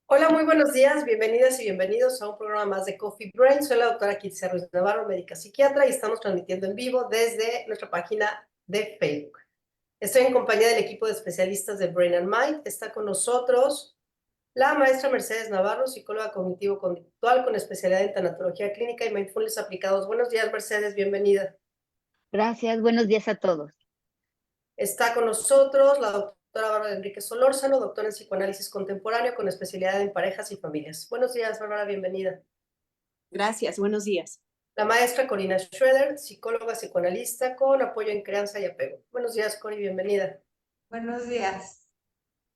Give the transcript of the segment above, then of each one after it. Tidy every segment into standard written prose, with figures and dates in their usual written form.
Hola, muy buenos días, bienvenidas y bienvenidos a un programa más de Coffee Brain. Soy la doctora Kitsia Ruiz Navarro, médica psiquiatra, y estamos transmitiendo en vivo desde nuestra página de Facebook. Estoy en compañía del equipo de especialistas de Brain and Mind. Está con nosotros la maestra Mercedes Navarro, psicóloga cognitivo-conductual con especialidad en tanatología clínica y mindfulness aplicados. Buenos días, Mercedes, bienvenida. Gracias, buenos días a todos. Está con nosotros la doctora Bárbara Enrique Solórzano, doctora en psicoanálisis contemporáneo con especialidad en parejas y familias. Buenos días, Bárbara, bienvenida. Gracias, buenos días. La maestra Corina Schroeder, psicóloga psicoanalista con apoyo en crianza y apego. Buenos días, Cori, bienvenida. Buenos días.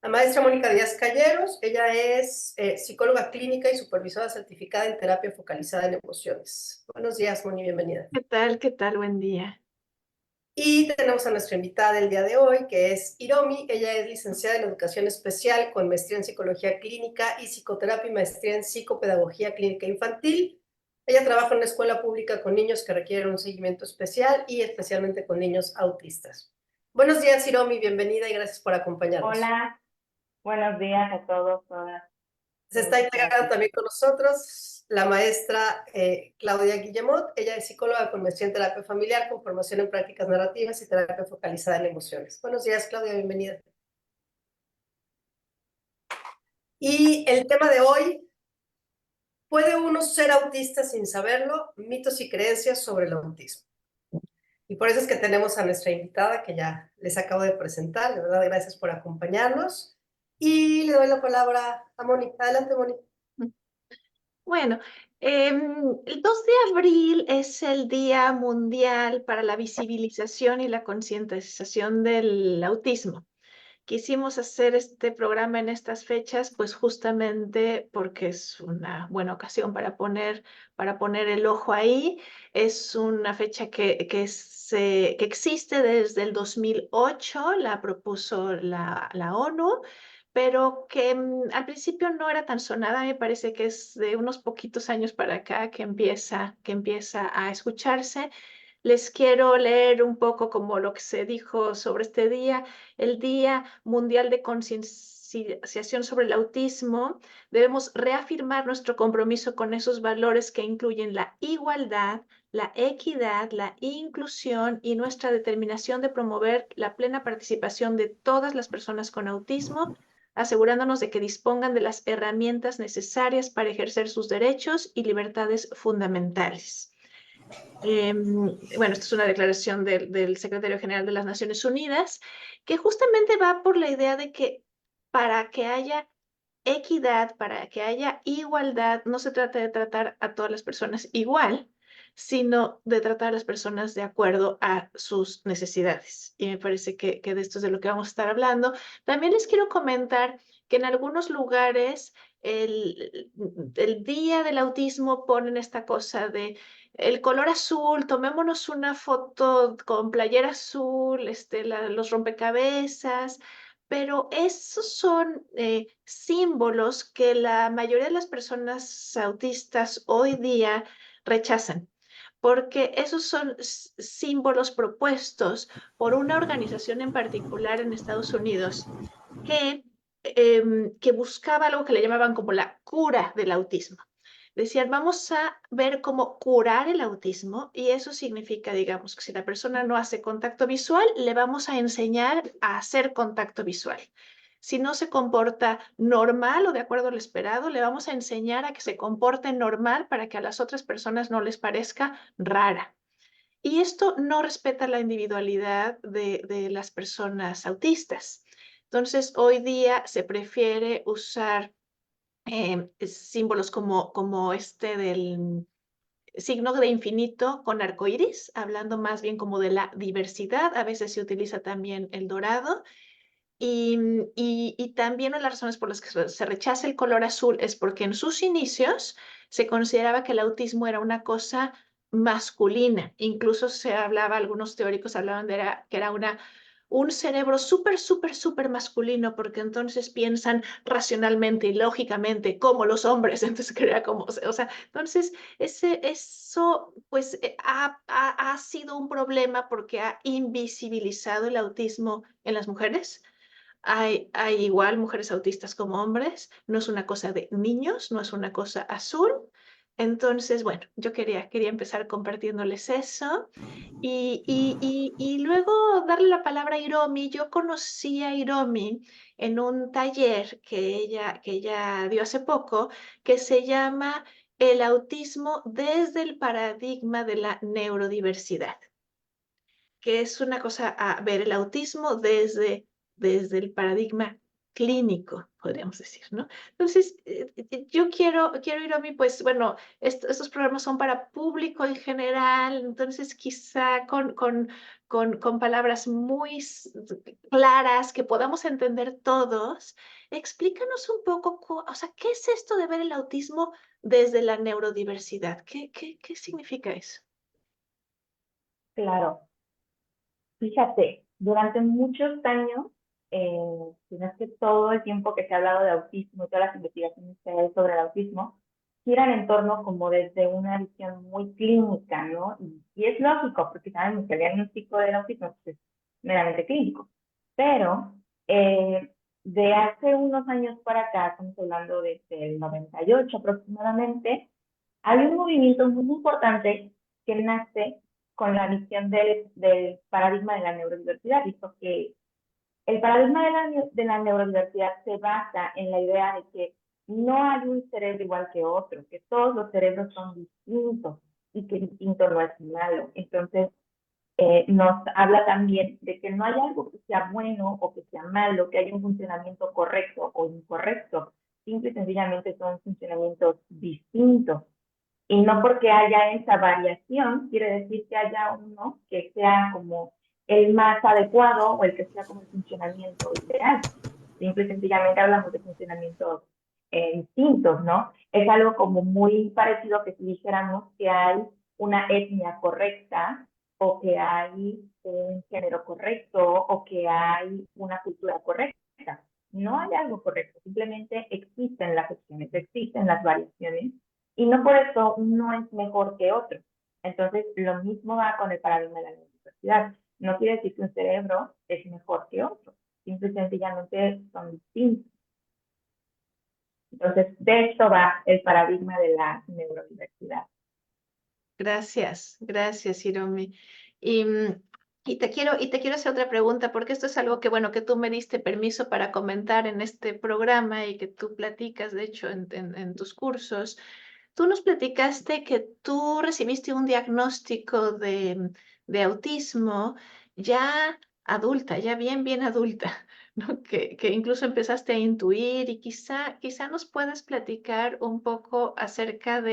La maestra Mónica Díaz Calleros, ella es psicóloga clínica y supervisora certificada en terapia focalizada en emociones. Buenos días, Moni, bienvenida. ¿Qué tal? ¿Qué tal? Buen día. Y tenemos a nuestra invitada del día de hoy, que es Hiromi. Ella es licenciada en educación especial con maestría en psicología clínica y psicoterapia y maestría en psicopedagogía clínica infantil. Ella trabaja en una escuela pública con niños que requieren un seguimiento especial y especialmente con niños autistas. Buenos días, Hiromi, bienvenida y gracias por acompañarnos. Hola, buenos días a todos, todas. Se está integrando también con nosotros la maestra Claudia Guillemot. Ella es psicóloga con maestría en terapia familiar, con formación en prácticas narrativas y terapia focalizada en emociones. Buenos días, Claudia, bienvenida. Y el tema de hoy, ¿puede uno ser autista sin saberlo? Mitos y creencias sobre el autismo. Y por eso es que tenemos a nuestra invitada, que ya les acabo de presentar. De verdad, gracias por acompañarnos. Y le doy la palabra a Moni. Adelante, Moni. Bueno, el 2 de abril es el Día Mundial para la Visibilización y la Concientización del Autismo. Quisimos hacer este programa en estas fechas, pues justamente porque es una buena ocasión para poner el ojo ahí. Es una fecha que existe desde el 2008, la propuso la ONU, pero que al principio no era tan sonada. Me parece que es de unos poquitos años para acá que empieza a escucharse. Les quiero leer un poco como lo que se dijo sobre este día, el Día Mundial de Concienciación sobre el Autismo. Debemos reafirmar nuestro compromiso con esos valores que incluyen la igualdad, la equidad, la inclusión y nuestra determinación de promover la plena participación de todas las personas con autismo, asegurándonos de que dispongan de las herramientas necesarias para ejercer sus derechos y libertades fundamentales. Bueno, esta es una declaración del secretario general de las Naciones Unidas, que justamente va por la idea de que para que haya equidad, para que haya igualdad, no se trata de tratar a todas las personas igual, sino de tratar a las personas de acuerdo a sus necesidades. Y me parece que de esto es de lo que vamos a estar hablando. También les quiero comentar que en algunos lugares el Día del Autismo ponen esta cosa de el color azul, tomémonos una foto con playera azul, los rompecabezas, pero esos son símbolos que la mayoría de las personas autistas hoy día rechazan, porque esos son símbolos propuestos por una organización en particular en Estados Unidos que buscaba algo que le llamaban como la cura del autismo. Decían, vamos a ver cómo curar el autismo, y eso significa, digamos, que si la persona no hace contacto visual, le vamos a enseñar a hacer contacto visual. Si no se comporta normal o de acuerdo a lo esperado, le vamos a enseñar a que se comporte normal para que a las otras personas no les parezca rara. Y esto no respeta la individualidad de las personas autistas. Entonces, hoy día se prefiere usar símbolos como este del signo de infinito con arcoíris, hablando más bien como de la diversidad. A veces se utiliza también el dorado. Y también una de las razones por las que se rechaza el color azul es porque en sus inicios se consideraba que el autismo era una cosa masculina. Incluso se hablaba, algunos teóricos hablaban que era un cerebro súper, súper, súper masculino, porque entonces piensan racionalmente y lógicamente como los hombres. Entonces crea como, o sea, entonces eso pues ha sido un problema porque ha invisibilizado el autismo en las mujeres. Hay igual mujeres autistas como hombres, no es una cosa de niños, no es una cosa azul. Entonces, bueno, yo quería empezar compartiéndoles eso y luego darle la palabra a Hiromi. Yo conocí a Hiromi en un taller que ella dio hace poco, que se llama El autismo desde el paradigma de la neurodiversidad, que es una cosa a ver el autismo desde el paradigma clínico, podríamos decir, ¿no? Entonces, yo quiero ir a mí, pues, bueno, estos programas son para público en general, entonces quizá con palabras muy claras que podamos entender todos, explícanos un poco, o sea, ¿qué es esto de ver el autismo desde la neurodiversidad? ¿Qué significa eso? Claro, fíjate, durante muchos años, si no es que todo el tiempo que se ha hablado de autismo y todas las investigaciones que hay sobre el autismo, giran en torno como desde una visión muy clínica, ¿no? Y es lógico, porque sabemos que el diagnóstico del autismo pues, es meramente clínico. Pero de hace unos años para acá, estamos hablando desde el 98 aproximadamente, hay un movimiento muy importante que nace con la visión del paradigma de la neurodiversidad, visto que el paradigma de la neurodiversidad se basa en la idea de que no hay un cerebro igual que otro, que todos los cerebros son distintos y que distinto no es malo. Entonces, nos habla también de que no hay algo que sea bueno o que sea malo, que haya un funcionamiento correcto o incorrecto. Simple y sencillamente son funcionamientos distintos. Y no porque haya esa variación, quiere decir que haya uno que sea como el más adecuado o el que sea como el funcionamiento ideal. Simple y sencillamente hablamos de funcionamientos distintos, ¿no? Es algo como muy parecido a que si dijéramos que hay una etnia correcta o que hay un género correcto o que hay una cultura correcta. No hay algo correcto, simplemente existen las opciones, existen las variaciones y no por eso uno es mejor que otro. Entonces, lo mismo va con el paradigma de la neurodiversidad. No quiere decir que un cerebro es mejor que otro, simple y sencillamente son distintos. Entonces, de esto va el paradigma de la neurodiversidad. Gracias, Hiromi. Y, y te quiero hacer otra pregunta, porque esto es algo que, bueno, que tú me diste permiso para comentar en este programa y que tú platicas, de hecho, en tus cursos. Tú nos platicaste que tú recibiste un diagnóstico de autismo ya adulta, ya bien adulta, ¿no? Que incluso empezaste a intuir y quizá nos puedas platicar un poco acerca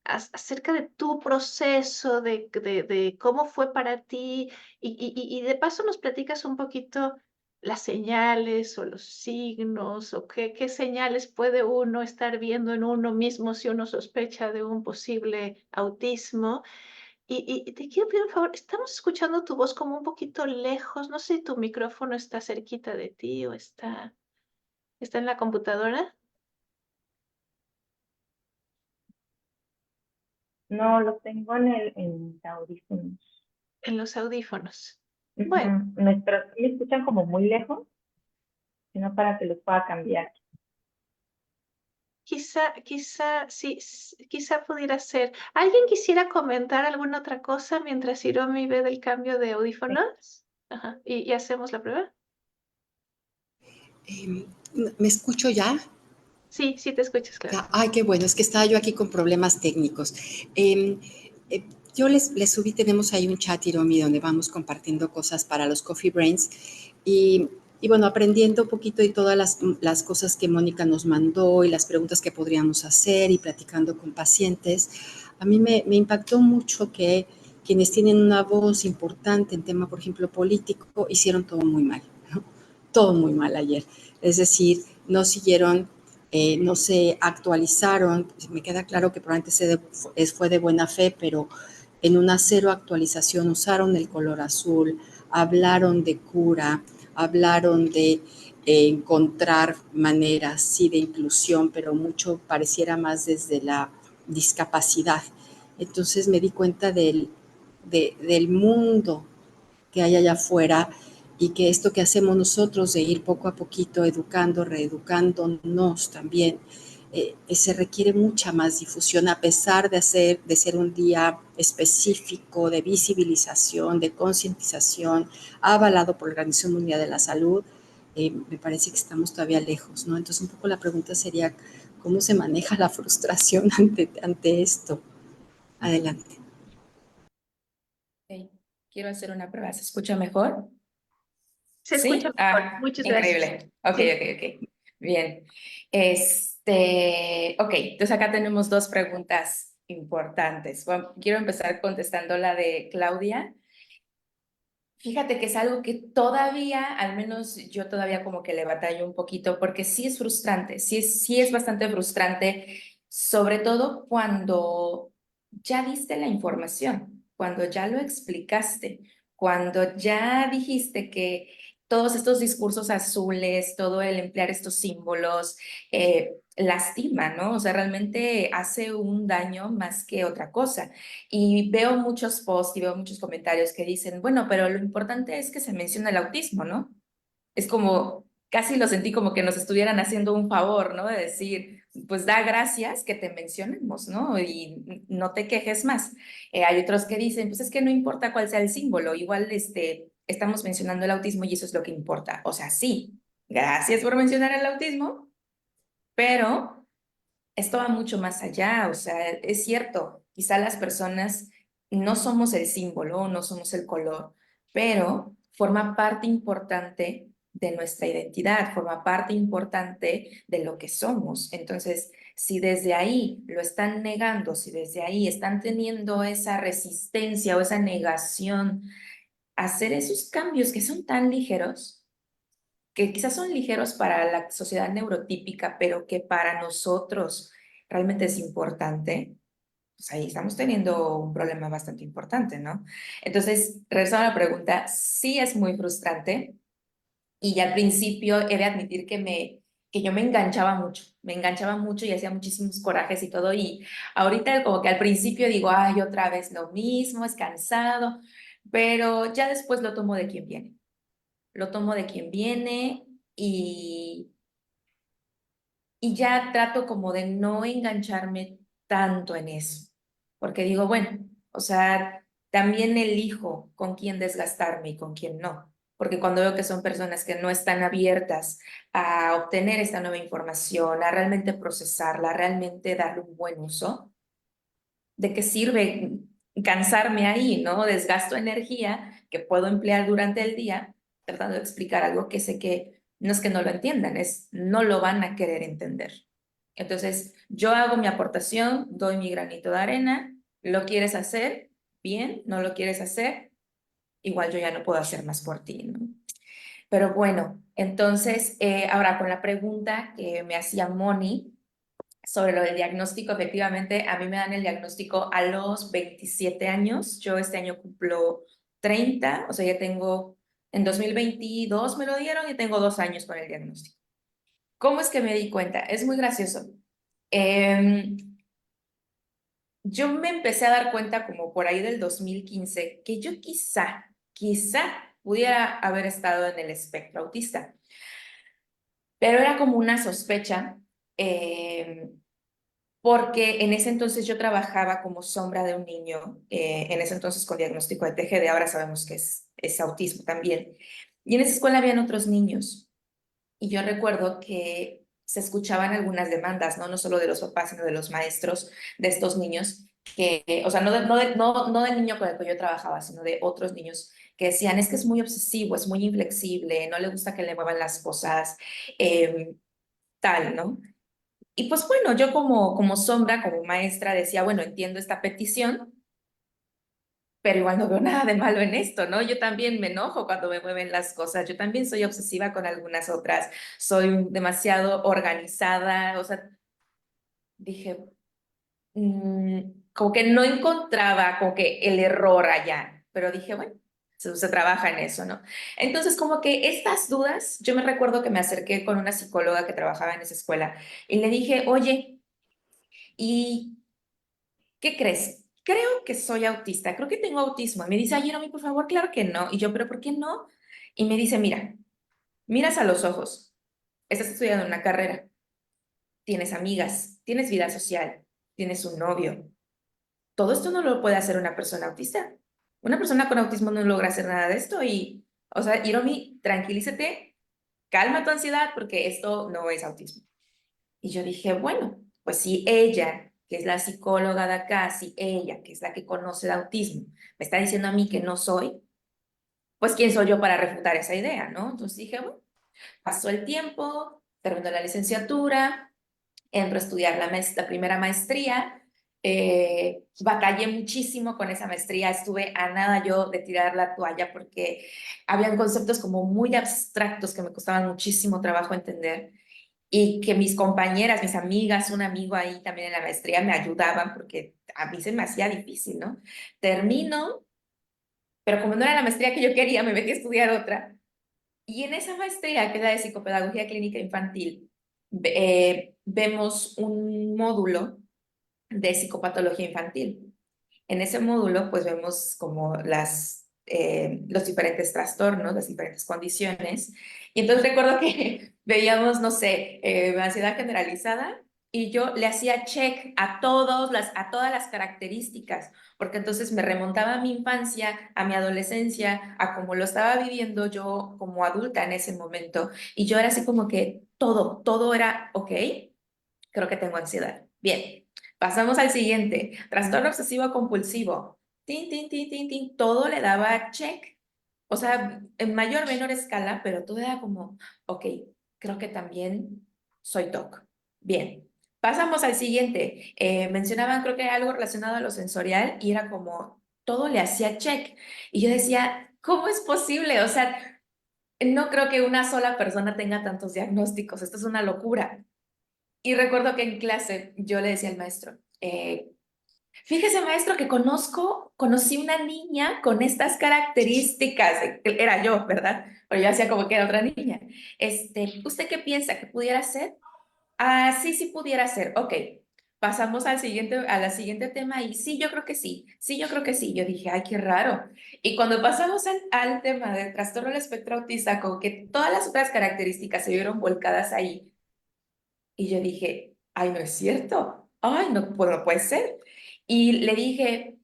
acerca de tu proceso, de cómo fue para ti y de paso nos platicas un poquito las señales o los signos o qué señales puede uno estar viendo en uno mismo si uno sospecha de un posible autismo. Y te quiero pedir un favor, estamos escuchando tu voz como un poquito lejos, no sé si tu micrófono está cerquita de ti o está en la computadora, No, lo tengo en mis audífonos. en los audífonos. Bueno. Pero sí me escuchan como muy lejos, sino para que los pueda cambiar. Sí, quizá pudiera ser. ¿Alguien quisiera comentar alguna otra cosa mientras Hiromi ve del cambio de audífonos? Ajá, y hacemos la prueba. ¿Me escucho ya? Sí, te escuchas, claro. Ay, qué bueno, es que estaba yo aquí con problemas técnicos. Eh, yo les subí, tenemos ahí un chat, Hiromi, donde vamos compartiendo cosas para los Coffee Brains y bueno, aprendiendo un poquito de todas las cosas que Mónica nos mandó y las preguntas que podríamos hacer y platicando con pacientes. A mí me impactó mucho que quienes tienen una voz importante en tema, por ejemplo, político, hicieron todo muy mal, ¿no? Todo muy mal ayer. Es decir, no siguieron, no se actualizaron. Me queda claro que probablemente fue de buena fe, pero en una cero actualización usaron el color azul, hablaron de cura, hablaron de encontrar maneras, sí, de inclusión, pero mucho pareciera más desde la discapacidad. Entonces me di cuenta del mundo que hay allá afuera y que esto que hacemos nosotros de ir poco a poquito educando, reeducándonos también, se requiere mucha más difusión a pesar de ser un día específico de visibilización, de concientización, avalado por la Organización Mundial de la Salud. Me parece que estamos todavía lejos, ¿no? Entonces, un poco la pregunta sería, ¿cómo se maneja la frustración ante esto? Adelante. Okay. Quiero hacer una prueba. ¿Se escucha mejor? Se escucha ¿Sí? mejor. Muchas gracias. Increíble. Ok, Sí. ok. Bien. Ok, entonces acá tenemos dos preguntas importantes. Bueno, quiero empezar contestando la de Claudia. Fíjate que es algo que todavía, al menos yo todavía como que le batallo un poquito, porque sí es frustrante, sí es bastante frustrante, sobre todo cuando ya diste la información, cuando ya lo explicaste, cuando ya dijiste que todos estos discursos azules, todo el emplear estos símbolos, lastima, ¿no? O sea, realmente hace un daño más que otra cosa. Y veo muchos posts y veo muchos comentarios que dicen, bueno, pero lo importante es que se menciona el autismo, ¿no? Es como, casi lo sentí como que nos estuvieran haciendo un favor, ¿no? De decir, pues da gracias que te mencionemos, ¿no? Y no te quejes más. Hay otros que dicen, pues es que no importa cuál sea el símbolo, igual estamos mencionando el autismo y eso es lo que importa. O sea, sí, gracias por mencionar el autismo, pero esto va mucho más allá, o sea, es cierto, quizá las personas no somos el símbolo, no somos el color, pero forma parte importante de nuestra identidad, forma parte importante de lo que somos. Entonces, si desde ahí lo están negando, si desde ahí están teniendo esa resistencia o esa negación a hacer esos cambios que son tan ligeros, que quizás son ligeros para la sociedad neurotípica, pero que para nosotros realmente es importante, pues ahí estamos teniendo un problema bastante importante, ¿no? Entonces, regresando a la pregunta, sí es muy frustrante y al principio he de admitir que yo me enganchaba mucho y hacía muchísimos corajes y todo, y ahorita como que al principio digo, ay, otra vez lo mismo, es cansado, pero ya después lo tomo de quien viene. Lo tomo de quien viene y, y ya trato como de no engancharme tanto en eso, porque digo, bueno, o sea, también elijo con quién desgastarme y con quién no, porque cuando veo que son personas que no están abiertas a obtener esta nueva información, a realmente procesarla, a realmente darle un buen uso, ¿de qué sirve cansarme ahí, no? Desgasto energía que puedo emplear durante el día tratando de explicar algo que sé que no es que no lo entiendan, es no lo van a querer entender. Entonces, yo hago mi aportación, doy mi granito de arena, lo quieres hacer, bien, no lo quieres hacer, igual yo ya no puedo hacer más por ti, ¿no? Pero bueno, entonces, ahora con la pregunta que me hacía Moni, sobre lo del diagnóstico, efectivamente, a mí me dan el diagnóstico a los 27 años. Yo este año cumplo 30, o sea, ya tengo, en 2022 me lo dieron y tengo 2 años con el diagnóstico. ¿Cómo es que me di cuenta? Es muy gracioso. Em, yo me empecé a dar cuenta como por ahí del 2015 que yo quizá pudiera haber estado en el espectro autista, pero era como una sospecha. Porque en ese entonces yo trabajaba como sombra de un niño, en ese entonces con diagnóstico de TGD, ahora sabemos que es autismo también. Y en esa escuela habían otros niños. Y yo recuerdo que se escuchaban algunas demandas, ¿no? No solo de los papás, sino de los maestros de estos niños, o sea, no del niño con el que yo trabajaba, sino de otros niños que decían, es que es muy obsesivo, es muy inflexible, no le gusta que le muevan las cosas, tal, ¿no? Y pues bueno, yo como sombra, como maestra, decía, bueno, entiendo esta petición, pero igual no veo nada de malo en esto, ¿no? Yo también me enojo cuando me mueven las cosas, yo también soy obsesiva con algunas otras, soy demasiado organizada, o sea, dije, como que no encontraba como que el error allá, pero dije, bueno, se trabaja en eso, ¿no? Entonces, como que estas dudas, yo me recuerdo que me acerqué con una psicóloga que trabajaba en esa escuela y le dije, oye, ¿y qué crees? Creo que soy autista, creo que tengo autismo. Y me dice, ay, Jeremy, por favor, claro que no. Y yo, ¿pero por qué no? y me dice, mira, miras a los ojos, estás estudiando una carrera, tienes amigas, tienes vida social, tienes un novio. Todo esto no lo puede hacer una persona autista. Una persona con autismo no logra hacer nada de esto y, o sea, Hiromi, tranquilízate, calma tu ansiedad porque esto no es autismo. Y yo dije, bueno, pues si ella, que es la psicóloga de acá, si ella, que es la que conoce de autismo, me está diciendo a mí que no soy, pues ¿quién soy yo para refutar esa idea, no? Entonces dije, bueno, pasó el tiempo, terminó la licenciatura, entro a estudiar la primera maestría, batallé muchísimo con esa maestría, estuve a nada yo de tirar la toalla porque habían conceptos como muy abstractos que me costaban muchísimo trabajo entender y que mis compañeras, mis amigas, un amigo ahí también en la maestría me ayudaban porque a mí se me hacía difícil, ¿no? Termino, pero como no era la maestría que yo quería, me metí a estudiar otra. Y en esa maestría, que es la de psicopedagogía clínica infantil, vemos un módulo de psicopatología infantil. En ese módulo, pues vemos como los diferentes trastornos, las diferentes condiciones. Y entonces recuerdo que veíamos, no sé, ansiedad generalizada y yo le hacía check a todas las características, porque entonces me remontaba a mi infancia, a mi adolescencia, a cómo lo estaba viviendo yo como adulta en ese momento. Y yo era así como que todo era, ok, creo que tengo ansiedad. Bien, pasamos al siguiente. Trastorno obsesivo compulsivo. Tin, tin, tin, tin, tin. Todo le daba check. O sea, en mayor o menor escala, pero todo era como, ok, creo que también soy TOC. Bien, pasamos al siguiente. Mencionaban, creo que algo relacionado a lo sensorial y era como, todo le hacía check. Y yo decía, ¿cómo es posible? O sea, no creo que una sola persona tenga tantos diagnósticos. Esto es una locura. Y recuerdo que en clase yo le decía al maestro, fíjese maestro que conocí una niña con estas características, era yo, ¿verdad? Pero yo hacía como que era otra niña. ¿Usted qué piensa que pudiera ser? Ah, sí, sí pudiera ser, ok. Pasamos a la siguiente tema y sí, yo creo que sí, yo creo que sí. Yo dije, ay, qué raro. Y cuando pasamos al tema del trastorno del espectro autista, como que todas las otras características se vieron volcadas ahí. Y yo dije, ay, no es cierto. Ay, no, pues no puede ser. Y le dije,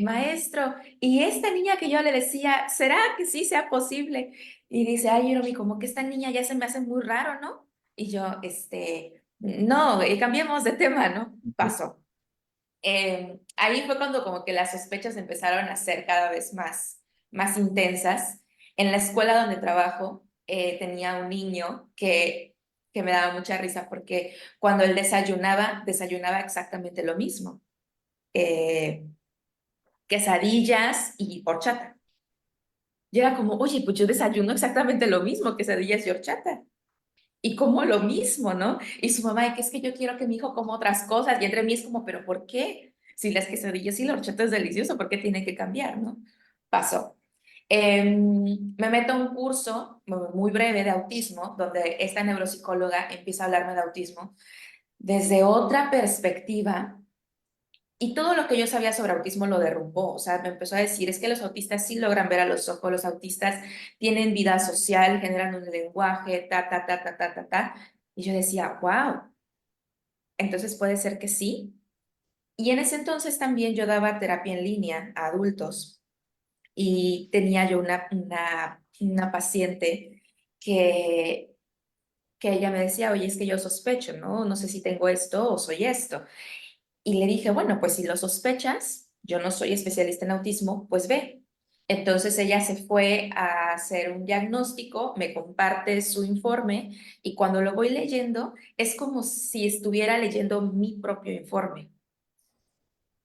maestro, y esta niña que yo le decía, ¿será que sí sea posible? Y dice, ay, Hiromi, como que esta niña ya se me hace muy raro, ¿no? Y yo, no, cambiemos de tema, ¿no? Pasó. Ahí fue cuando como que las sospechas empezaron a ser cada vez más intensas. En la escuela donde trabajo tenía un niño que me daba mucha risa porque cuando él desayunaba exactamente lo mismo. Eh, Quesadillas y horchata. Y era como, oye, pues yo desayuno exactamente lo mismo, quesadillas y horchata. Y como lo mismo, ¿no? Y su mamá, que es que yo quiero que mi hijo coma otras cosas. Y entre mí es como, ¿pero por qué? Si las quesadillas y la horchata es delicioso, ¿por qué tiene que cambiar, no? Pasó. Me meto a un curso muy breve de autismo, donde esta neuropsicóloga empieza a hablarme de autismo desde otra perspectiva. Y todo lo que yo sabía sobre autismo lo derrumbó. O sea, me empezó a decir, es que los autistas sí logran ver a los ojos, los autistas tienen vida social, generan un lenguaje, ta, ta, ta, ta, ta, ta, ta. Y yo decía, wow, entonces puede ser que sí. Y en ese entonces también yo daba terapia en línea a adultos y tenía yo una paciente que, que ella me decía, oye, es que yo sospecho, ¿no? No sé si tengo esto o soy esto. Y le dije, bueno, pues si lo sospechas, yo no soy especialista en autismo, pues ve. Entonces ella se fue a hacer un diagnóstico, me comparte su informe y cuando lo voy leyendo es como si estuviera leyendo mi propio informe.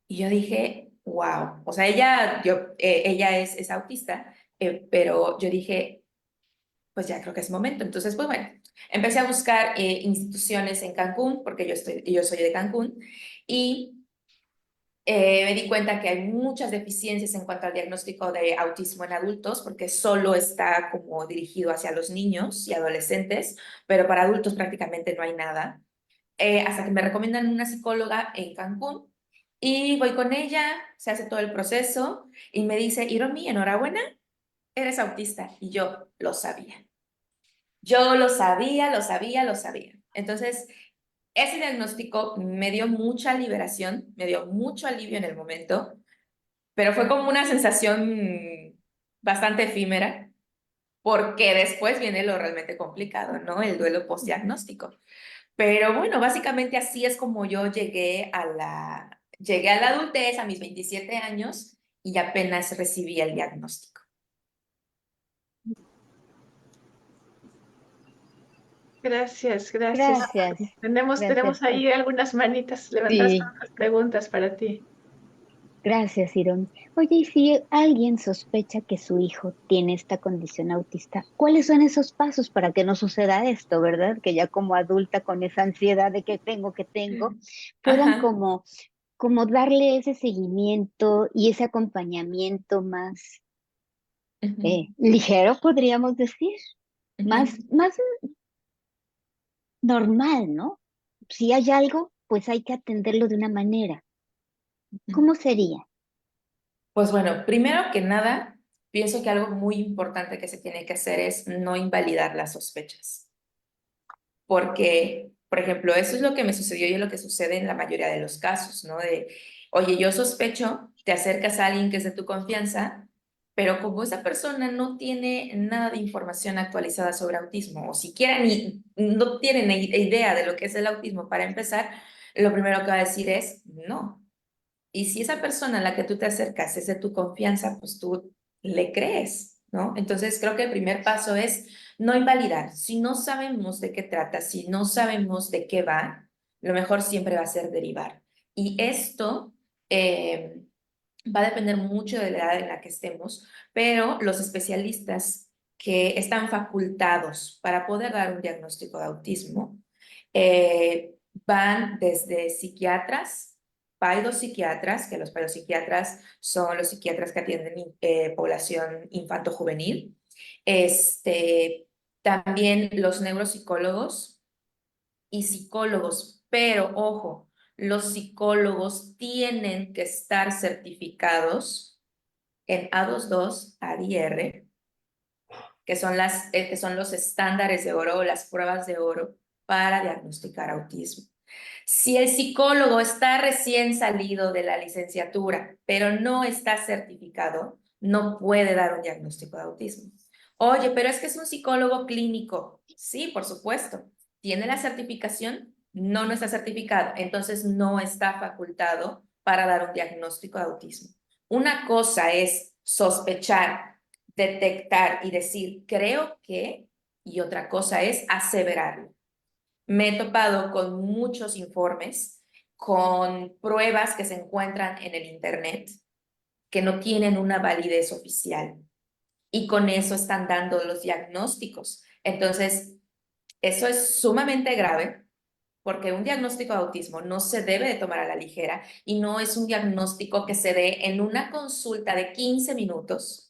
Y yo dije, wow, o sea, ella es autista, pero yo dije, pues ya creo que es momento. Entonces, pues bueno, empecé a buscar instituciones en Cancún, porque yo soy de Cancún, y me di cuenta que hay muchas deficiencias en cuanto al diagnóstico de autismo en adultos, porque solo está como dirigido hacia los niños y adolescentes, pero para adultos prácticamente no hay nada. Hasta que me recomiendan una psicóloga en Cancún y voy con ella, se hace todo el proceso y me dice, Hiromi, enhorabuena, eres autista. Y yo lo sabía. Yo lo sabía, lo sabía, lo sabía. Entonces, ese diagnóstico me dio mucha liberación, me dio mucho alivio en el momento, pero fue como una sensación bastante efímera, porque después viene lo realmente complicado, ¿no? El duelo postdiagnóstico. Pero bueno, básicamente así es como yo llegué a la adultez a mis 27 años y apenas recibí el diagnóstico. Gracias, gracias. Gracias. Tenemos Gracias. ahí algunas manitas levantadas Sí, con otras preguntas para ti. gracias, Irón. Oye, y si alguien sospecha que su hijo tiene esta condición autista, ¿cuáles son esos pasos para que no suceda esto, verdad? Que ya como adulta con esa ansiedad de que tengo, puedan Ajá. como darle ese seguimiento y ese acompañamiento más Ujú, ligero, podríamos decir, ujú, más normal, ¿no? Si hay algo, pues hay que atenderlo de una manera. ujú. ¿Cómo sería? Pues bueno, primero que nada, pienso que algo muy importante que se tiene que hacer es no invalidar las sospechas. Porque, por ejemplo, eso es lo que me sucedió y es lo que sucede en la mayoría de los casos, ¿no? De, oye, yo sospecho, te acercas a alguien que es de tu confianza, pero como esa persona no tiene nada de información actualizada sobre autismo, o siquiera no tiene ni idea de lo que es el autismo para empezar, lo primero que va a decir es no. Y si esa persona a la que tú te acercas es de tu confianza, pues tú le crees, ¿no? Entonces creo que el primer paso es no invalidar. Si no sabemos de qué trata, si no sabemos de qué va, lo mejor siempre va a ser derivar. Y esto eh, va a depender mucho de la edad en la que estemos, pero los especialistas que están facultados para poder dar un diagnóstico de autismo eh, van desde psiquiatras, paidopsiquiatras, que los paidopsiquiatras son los psiquiatras que atienden población infanto-juvenil, también los neuropsicólogos y psicólogos, pero ojo, los psicólogos tienen que estar certificados en A22, ADR, que son los estándares de oro o las pruebas de oro para diagnosticar autismo. Si el psicólogo está recién salido de la licenciatura, pero no está certificado, no puede dar un diagnóstico de autismo. Oye, pero es que es un psicólogo clínico. Sí, por supuesto. ¿Tiene la certificación? No, no está certificado. Entonces no está facultado para dar un diagnóstico de autismo. Una cosa es sospechar, detectar y decir, creo que, y otra cosa es aseverarlo. Me he topado con muchos informes, con pruebas que se encuentran en el Internet que no tienen una validez oficial y con eso están dando los diagnósticos. Entonces, eso es sumamente grave porque un diagnóstico de autismo no se debe de tomar a la ligera y no es un diagnóstico que se dé en una consulta de 15 minutos.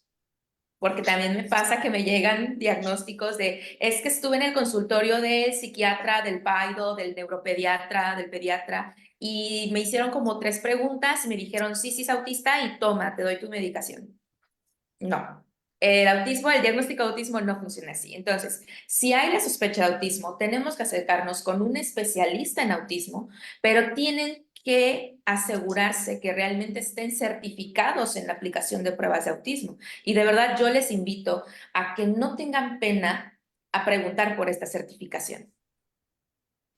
Porque también me pasa que me llegan diagnósticos de, es que estuve en el consultorio del psiquiatra, del paido, del neuropediatra, del pediatra, y me hicieron como 3 preguntas y me dijeron, sí, sí es autista y toma, te doy tu medicación. No, el diagnóstico de autismo no funciona así. Entonces, si hay la sospecha de autismo, tenemos que acercarnos con un especialista en autismo, pero tienen que asegurarse que realmente estén certificados en la aplicación de pruebas de autismo. Y de verdad yo les invito a que no tengan pena a preguntar por esta certificación.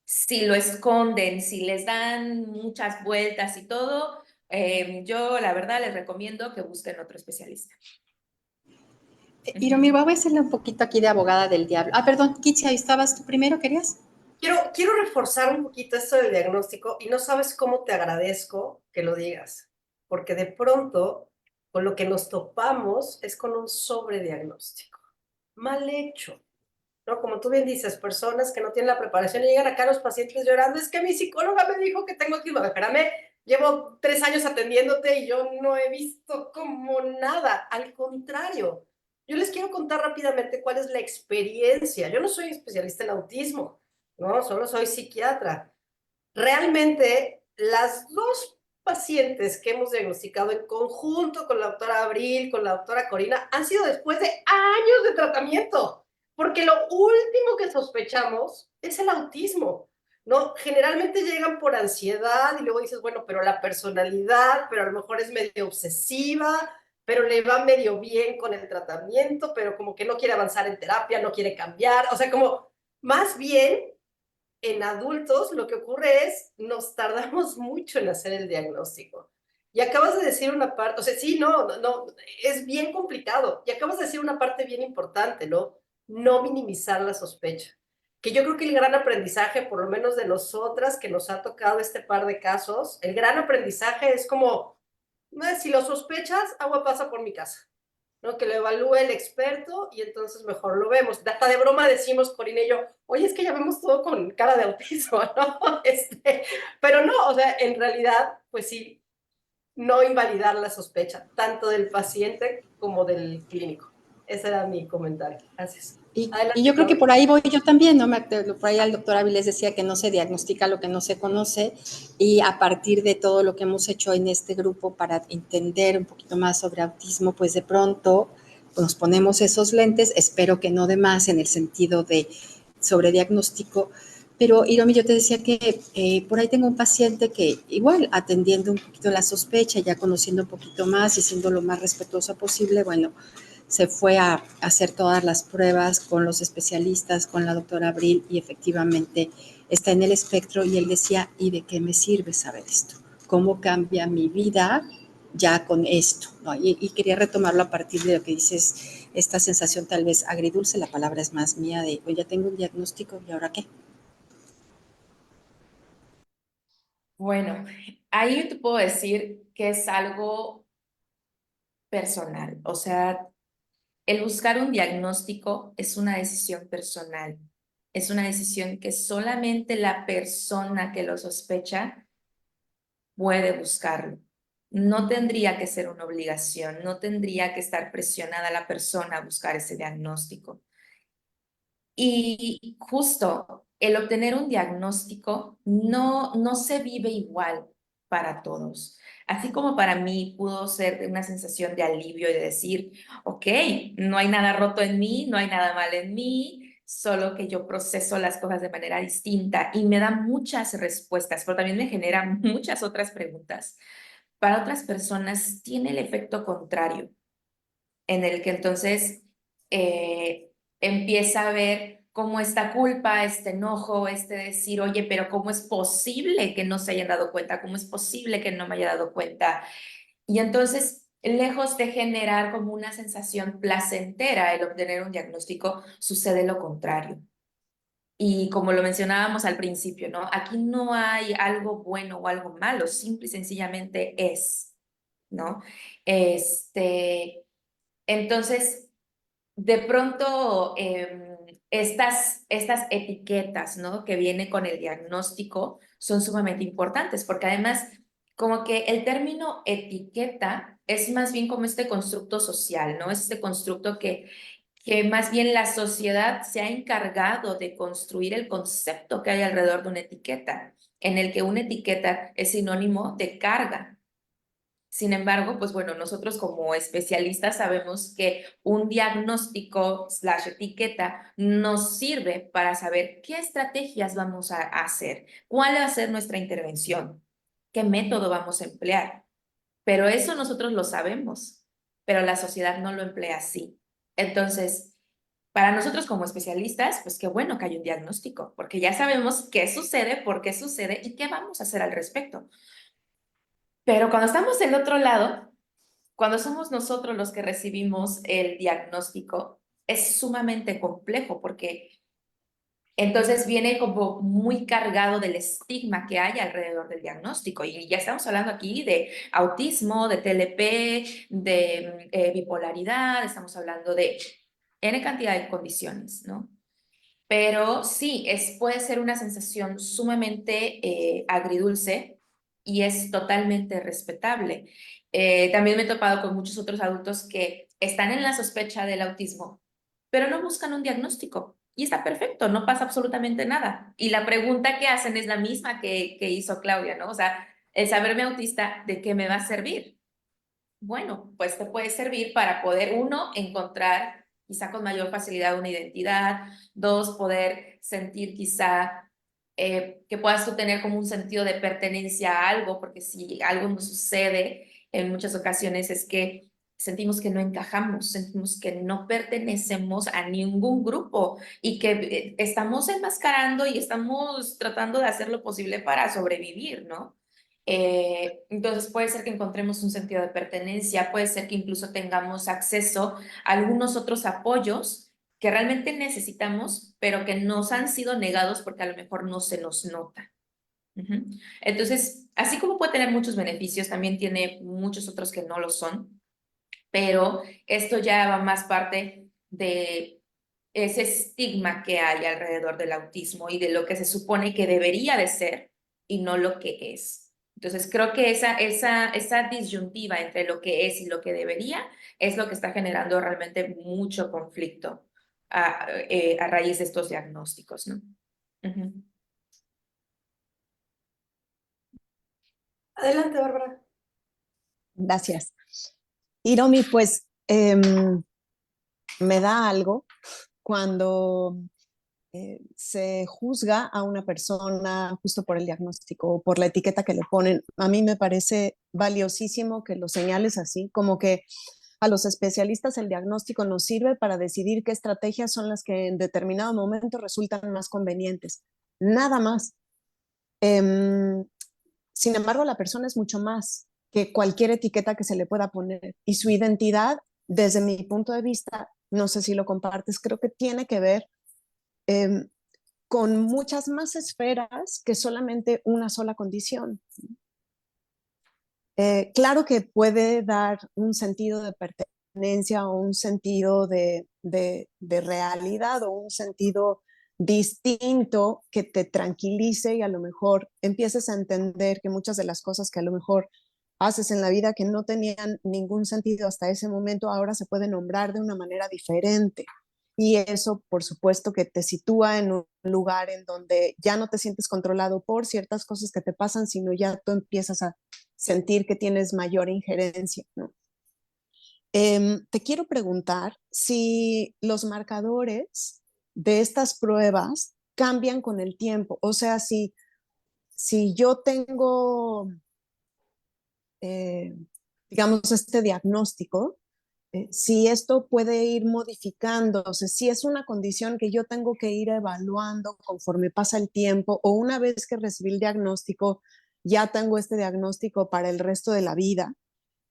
Si lo esconden, si les dan muchas vueltas y todo, yo la verdad les recomiendo que busquen otro especialista. Iromir, voy a hacerle un poquito aquí de abogada del diablo. Ah, perdón, Kitsi, ahí estabas tú primero, ¿querías? Quiero reforzar un poquito esto del diagnóstico y no sabes cómo te agradezco que lo digas, porque de pronto con lo que nos topamos es con un sobrediagnóstico, mal hecho, ¿no? Como tú bien dices, personas que no tienen la preparación y llegan acá los pacientes llorando, es que mi psicóloga me dijo que tengo autismo. Espérame, llevo 3 años atendiéndote y yo no he visto como nada, al contrario. Yo les quiero contar rápidamente cuál es la experiencia. Yo no soy especialista en autismo, no, solo soy psiquiatra. Realmente, las dos pacientes que hemos diagnosticado en conjunto con la doctora Abril, con la doctora Corina, han sido después de años de tratamiento, porque lo último que sospechamos es el autismo, ¿no? Generalmente llegan por ansiedad y luego dices, bueno, pero la personalidad, pero a lo mejor es medio obsesiva, pero le va medio bien con el tratamiento, pero como que no quiere avanzar en terapia, no quiere cambiar, o sea, como más bien en adultos lo que ocurre es nos tardamos mucho en hacer el diagnóstico. Y acabas de decir una parte, o sea, sí, no, es bien complicado. Y acabas de decir una parte bien importante, ¿no? No minimizar la sospecha. Que yo creo que el gran aprendizaje, por lo menos de nosotras que nos ha tocado este par de casos, el gran aprendizaje es como, si lo sospechas, agua pasa por mi casa. ¿No? Que lo evalúe el experto y entonces mejor lo vemos. Hasta de broma decimos, Corina y yo, oye, es que ya vemos todo con cara de autismo, ¿no? Pero no, o sea, en realidad, pues sí, no invalidar la sospecha, tanto del paciente como del clínico. Ese era mi comentario. Gracias. Y yo creo que por ahí voy yo también, ¿no? Por ahí el doctor Avilés decía que no se diagnostica lo que no se conoce, y a partir de todo lo que hemos hecho en este grupo para entender un poquito más sobre autismo, pues de pronto nos ponemos esos lentes, espero que no de más en el sentido de sobrediagnóstico, pero Hiromi, yo te decía que por ahí tengo un paciente que igual atendiendo un poquito la sospecha, ya conociendo un poquito más y siendo lo más respetuosa posible, bueno, se fue a hacer todas las pruebas con los especialistas, con la doctora Abril, y efectivamente está en el espectro, y él decía, ¿y de qué me sirve saber esto? ¿Cómo cambia mi vida ya con esto? ¿No? Y quería retomarlo a partir de lo que dices, esta sensación tal vez agridulce, la palabra es más mía, de, pues ya tengo un diagnóstico, ¿y ahora qué? Bueno, ahí yo te puedo decir que es algo personal, o sea, el buscar un diagnóstico es una decisión personal, es una decisión que solamente la persona que lo sospecha puede buscarlo. No tendría que ser una obligación, no tendría que estar presionada la persona a buscar ese diagnóstico. Y justo el obtener un diagnóstico no se vive igual para todos. Así como para mí pudo ser una sensación de alivio y de decir, ok, no hay nada roto en mí, no hay nada mal en mí, solo que yo proceso las cosas de manera distinta y me da muchas respuestas, pero también me genera muchas otras preguntas. Para otras personas tiene el efecto contrario, en el que entonces empieza a ver cómo esta culpa, este enojo, este decir, oye, pero ¿cómo es posible que no se hayan dado cuenta? ¿Cómo es posible que no me haya dado cuenta? Y entonces, lejos de generar como una sensación placentera el obtener un diagnóstico, sucede lo contrario. Y como lo mencionábamos al principio, ¿no? Aquí no hay algo bueno o algo malo, simple y sencillamente es, ¿no? Entonces, de pronto, estas etiquetas, ¿no? Que vienen con el diagnóstico son sumamente importantes, porque además, como que el término etiqueta es más bien como este constructo social, ¿no? Es este constructo que más bien la sociedad se ha encargado de construir el concepto que hay alrededor de una etiqueta, en el que una etiqueta es sinónimo de carga. Sin embargo, pues bueno, nosotros como especialistas sabemos que un diagnóstico / etiqueta nos sirve para saber qué estrategias vamos a hacer, cuál va a ser nuestra intervención, qué método vamos a emplear. Pero eso nosotros lo sabemos, pero la sociedad no lo emplea así. Entonces, para nosotros como especialistas, pues qué bueno que hay un diagnóstico, porque ya sabemos qué sucede, por qué sucede y qué vamos a hacer al respecto. Pero cuando estamos del otro lado, cuando somos nosotros los que recibimos el diagnóstico, es sumamente complejo porque entonces viene como muy cargado del estigma que hay alrededor del diagnóstico. Y ya estamos hablando aquí de autismo, de TLP, de bipolaridad, estamos hablando de N cantidad de condiciones, ¿no? Pero sí, puede ser una sensación sumamente agridulce y es totalmente respetable. También me he topado con muchos otros adultos que están en la sospecha del autismo, pero no buscan un diagnóstico. Y está perfecto, no pasa absolutamente nada. Y la pregunta que hacen es la misma que hizo Claudia, ¿no? O sea, el saberme autista, ¿de qué me va a servir? Bueno, pues te puede servir para poder, uno, encontrar quizá con mayor facilidad una identidad, dos, poder sentir quizá que puedas tú tener como un sentido de pertenencia a algo, porque si algo nos sucede en muchas ocasiones es que sentimos que no encajamos, sentimos que no pertenecemos a ningún grupo y que estamos enmascarando y estamos tratando de hacer lo posible para sobrevivir, ¿no? Entonces puede ser que encontremos un sentido de pertenencia, puede ser que incluso tengamos acceso a algunos otros apoyos que realmente necesitamos, pero que nos han sido negados porque a lo mejor no se nos nota. Entonces, así como puede tener muchos beneficios, también tiene muchos otros que no lo son, pero esto ya va más parte de ese estigma que hay alrededor del autismo y de lo que se supone que debería de ser y no lo que es. Entonces, creo que esa disyuntiva entre lo que es y lo que debería es lo que está generando realmente mucho conflicto a raíz de estos diagnósticos, ¿no? Adelante, Bárbara. Gracias. Hiromi, pues me da algo cuando se juzga a una persona justo por el diagnóstico o por la etiqueta que le ponen. A mí me parece valiosísimo que lo señales así, como que a los especialistas el diagnóstico nos sirve para decidir qué estrategias son las que en determinado momento resultan más convenientes. Nada más. Sin embargo, la persona es mucho más que cualquier etiqueta que se le pueda poner y su identidad, desde mi punto de vista, no sé si lo compartes, creo que tiene que ver eh, con muchas más esferas que solamente una sola condición. Claro que puede dar un sentido de pertenencia o un sentido de realidad o un sentido distinto que te tranquilice y a lo mejor empieces a entender que muchas de las cosas que a lo mejor haces en la vida que no tenían ningún sentido hasta ese momento ahora se pueden nombrar de una manera diferente. Y eso, por supuesto, que te sitúa en un lugar en donde ya no te sientes controlado por ciertas cosas que te pasan, sino ya tú empiezas a sentir que tienes mayor injerencia, ¿no? Te quiero preguntar si los marcadores de estas pruebas cambian con el tiempo. O sea, si yo tengo, eh, digamos, este diagnóstico, si esto puede ir modificándose, si es una condición que yo tengo que ir evaluando conforme pasa el tiempo o una vez que recibí el diagnóstico, ya tengo este diagnóstico para el resto de la vida.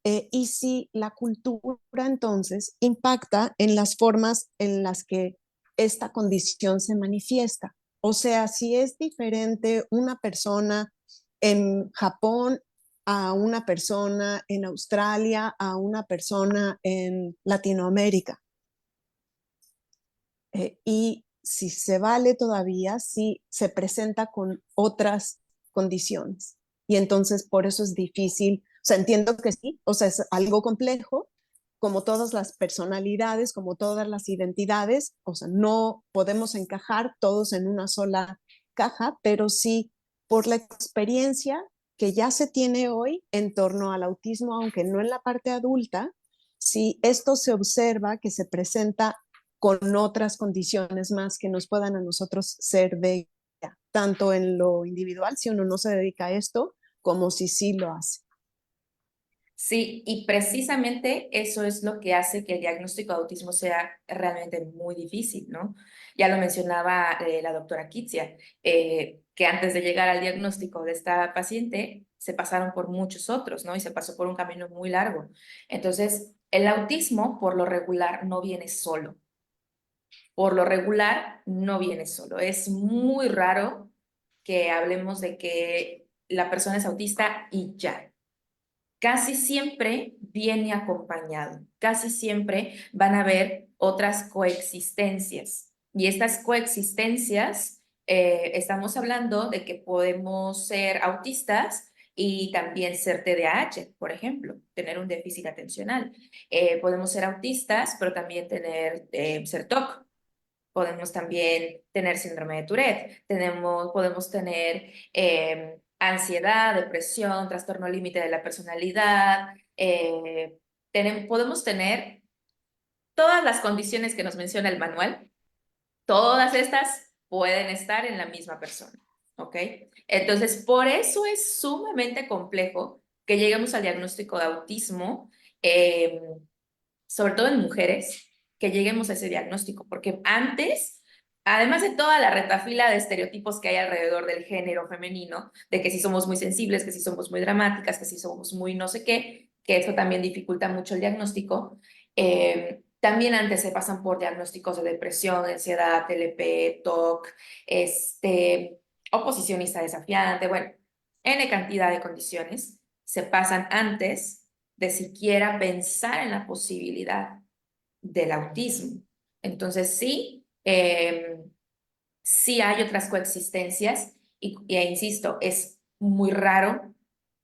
Y si la cultura entonces impacta en las formas en las que esta condición se manifiesta. O sea, si es diferente una persona en Japón a una persona en Australia, a una persona en Latinoamérica. Y si se vale todavía, si se presenta con otras condiciones. Y entonces por eso es difícil, o sea, entiendo que sí, o sea, es algo complejo, como todas las personalidades, como todas las identidades, o sea, no podemos encajar todos en una sola caja, pero sí por la experiencia que ya se tiene hoy en torno al autismo, aunque no en la parte adulta, si esto se observa que se presenta con otras condiciones más que nos puedan a nosotros ser de ella, tanto en lo individual, si uno no se dedica a esto, como si sí lo hace. Sí, y precisamente eso es lo que hace que el diagnóstico de autismo sea realmente muy difícil, ¿no? Ya lo mencionaba la doctora Kitsia, que antes de llegar al diagnóstico de esta paciente se pasaron por muchos otros, ¿no? Y se pasó por un camino muy largo. Entonces, el autismo, por lo regular, no viene solo. Por lo regular, no viene solo. Es muy raro que hablemos de que la persona es autista y ya. Casi siempre viene acompañado, casi siempre van a haber otras coexistencias. Y estas coexistencias, estamos hablando de que podemos ser autistas y también ser TDAH, por ejemplo, tener un déficit atencional. Podemos ser autistas, pero también ser TOC. Podemos también tener síndrome de Tourette, podemos tener ansiedad, depresión, trastorno límite de la personalidad. Podemos tener todas las condiciones que nos menciona el manual. Todas estas pueden estar en la misma persona, ¿ok? Entonces, por eso es sumamente complejo que lleguemos al diagnóstico de autismo, sobre todo en mujeres, que lleguemos a ese diagnóstico, porque antes, además de toda la retafila de estereotipos que hay alrededor del género femenino, de que si somos muy sensibles, que si somos muy dramáticas, que si somos muy no sé qué, que eso también dificulta mucho el diagnóstico, también antes se pasan por diagnósticos de depresión, de ansiedad, TLP, TOC, oposicionista desafiante, bueno, N cantidad de condiciones se pasan antes de siquiera pensar en la posibilidad del autismo. Entonces, sí, sí hay otras coexistencias insisto, es muy raro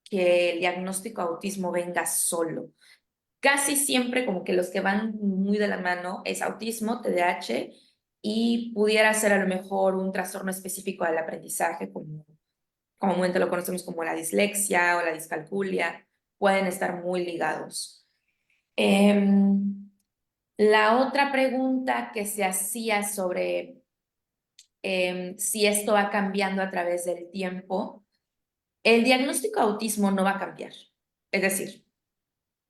que el diagnóstico de autismo venga solo. Casi siempre como que los que van muy de la mano es autismo, TDAH, y pudiera ser a lo mejor un trastorno específico del aprendizaje, como comúnmente lo conocemos como la dislexia o la discalculia, pueden estar muy ligados. La otra pregunta que se hacía sobre si esto va cambiando a través del tiempo, el diagnóstico de autismo no va a cambiar. Es decir,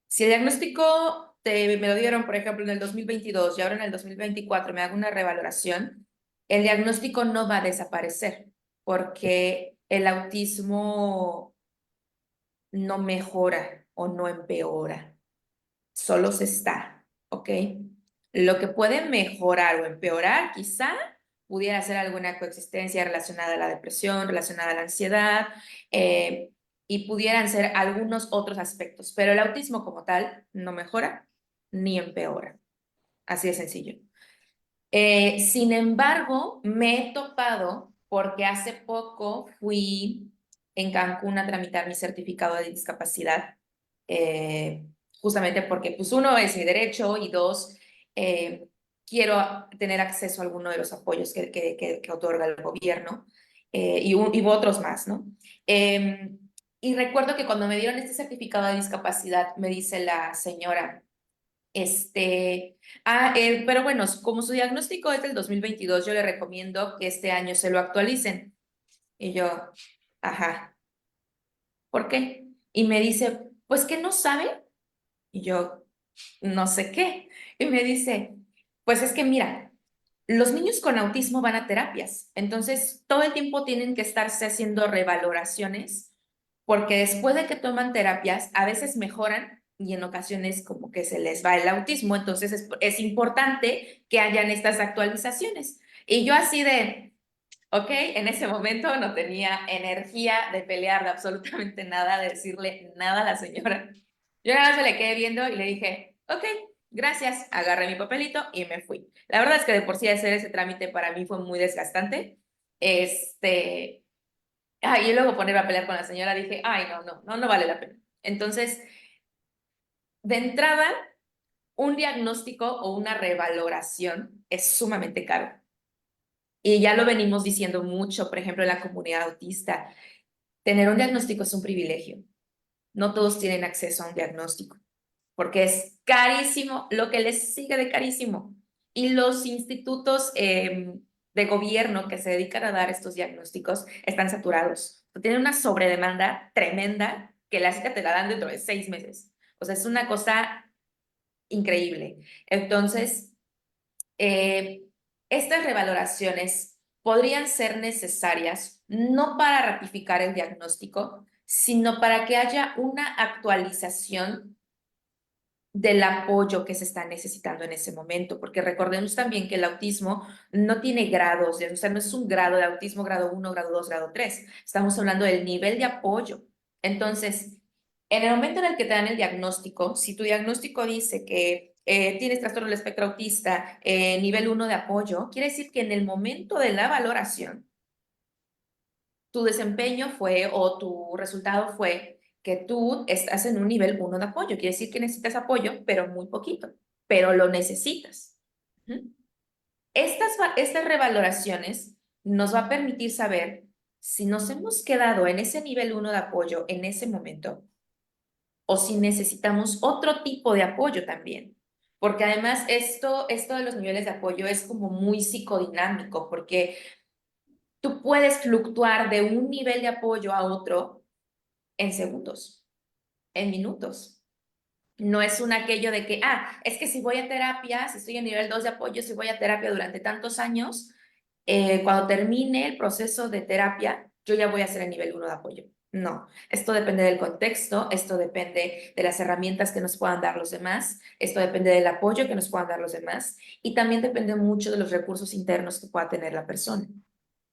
si el diagnóstico me lo dieron, por ejemplo, en el 2022 y ahora en el 2024 me hago una revaloración, el diagnóstico no va a desaparecer porque el autismo no mejora o no empeora, solo se está, ¿ok? Lo que puede mejorar o empeorar quizá pudiera ser alguna coexistencia relacionada a la depresión, relacionada a la ansiedad, y pudieran ser algunos otros aspectos, pero el autismo como tal no mejora ni empeora, así de sencillo. Sin embargo, me he topado porque hace poco fui en Cancún a tramitar mi certificado de discapacidad, justamente porque pues uno es mi derecho y dos, quiero tener acceso a alguno de los apoyos que otorga el gobierno y otros más, ¿no? Y recuerdo que cuando me dieron este certificado de discapacidad, me dice la señora, pero bueno, como su diagnóstico es del 2022, yo le recomiendo que este año se lo actualicen. Y yo, ajá, ¿por qué? Y me dice, pues que no sabe. Y yo, no sé qué. Y me dice, pues es que mira, los niños con autismo van a terapias, entonces todo el tiempo tienen que estarse haciendo revaloraciones, porque después de que toman terapias, a veces mejoran y en ocasiones como que se les va el autismo, entonces es importante que hayan estas actualizaciones. Y yo así de, ok, en ese momento no tenía energía de pelearle absolutamente nada, de decirle nada a la señora. Yo nada más me le quedé viendo y le dije, ok, gracias, agarré mi papelito y me fui. La verdad es que de por sí hacer ese trámite para mí fue muy desgastante. Y luego ponerme a pelear con la señora, dije, ay, no vale la pena. Entonces, de entrada, un diagnóstico o una revaloración es sumamente caro. Y ya lo venimos diciendo mucho, por ejemplo, en la comunidad autista. Tener un diagnóstico es un privilegio. No todos tienen acceso a un diagnóstico, porque es carísimo, lo que les sigue de carísimo. Y los institutos de gobierno que se dedican a dar estos diagnósticos están saturados. Tienen una sobredemanda tremenda que la cita te la dan dentro de 6 meses. O sea, es una cosa increíble. Entonces, estas revaloraciones podrían ser necesarias no para ratificar el diagnóstico, sino para que haya una actualización del apoyo que se está necesitando en ese momento, porque recordemos también que el autismo no tiene grados, o sea, no es un grado de autismo, grado 1, grado 2, grado 3. Estamos hablando del nivel de apoyo. Entonces, en el momento en el que te dan el diagnóstico, si tu diagnóstico dice que tienes trastorno del espectro autista, nivel 1 de apoyo, quiere decir que en el momento de la valoración, tu desempeño fue o tu resultado fue que tú estás en un nivel 1 de apoyo. Quiere decir que necesitas apoyo, pero muy poquito, pero lo necesitas. Estas revaloraciones nos va a permitir saber si nos hemos quedado en ese nivel 1 de apoyo en ese momento o si necesitamos otro tipo de apoyo también. Porque además esto de los niveles de apoyo es como muy psicodinámico, porque tú puedes fluctuar de un nivel de apoyo a otro en segundos, en minutos. No es un aquello de que, es que si voy a terapia, si estoy en nivel 2 de apoyo, si voy a terapia durante tantos años, cuando termine el proceso de terapia, yo ya voy a ser el nivel 1 de apoyo. No, esto depende del contexto, esto depende de las herramientas que nos puedan dar los demás, esto depende del apoyo que nos puedan dar los demás y también depende mucho de los recursos internos que pueda tener la persona.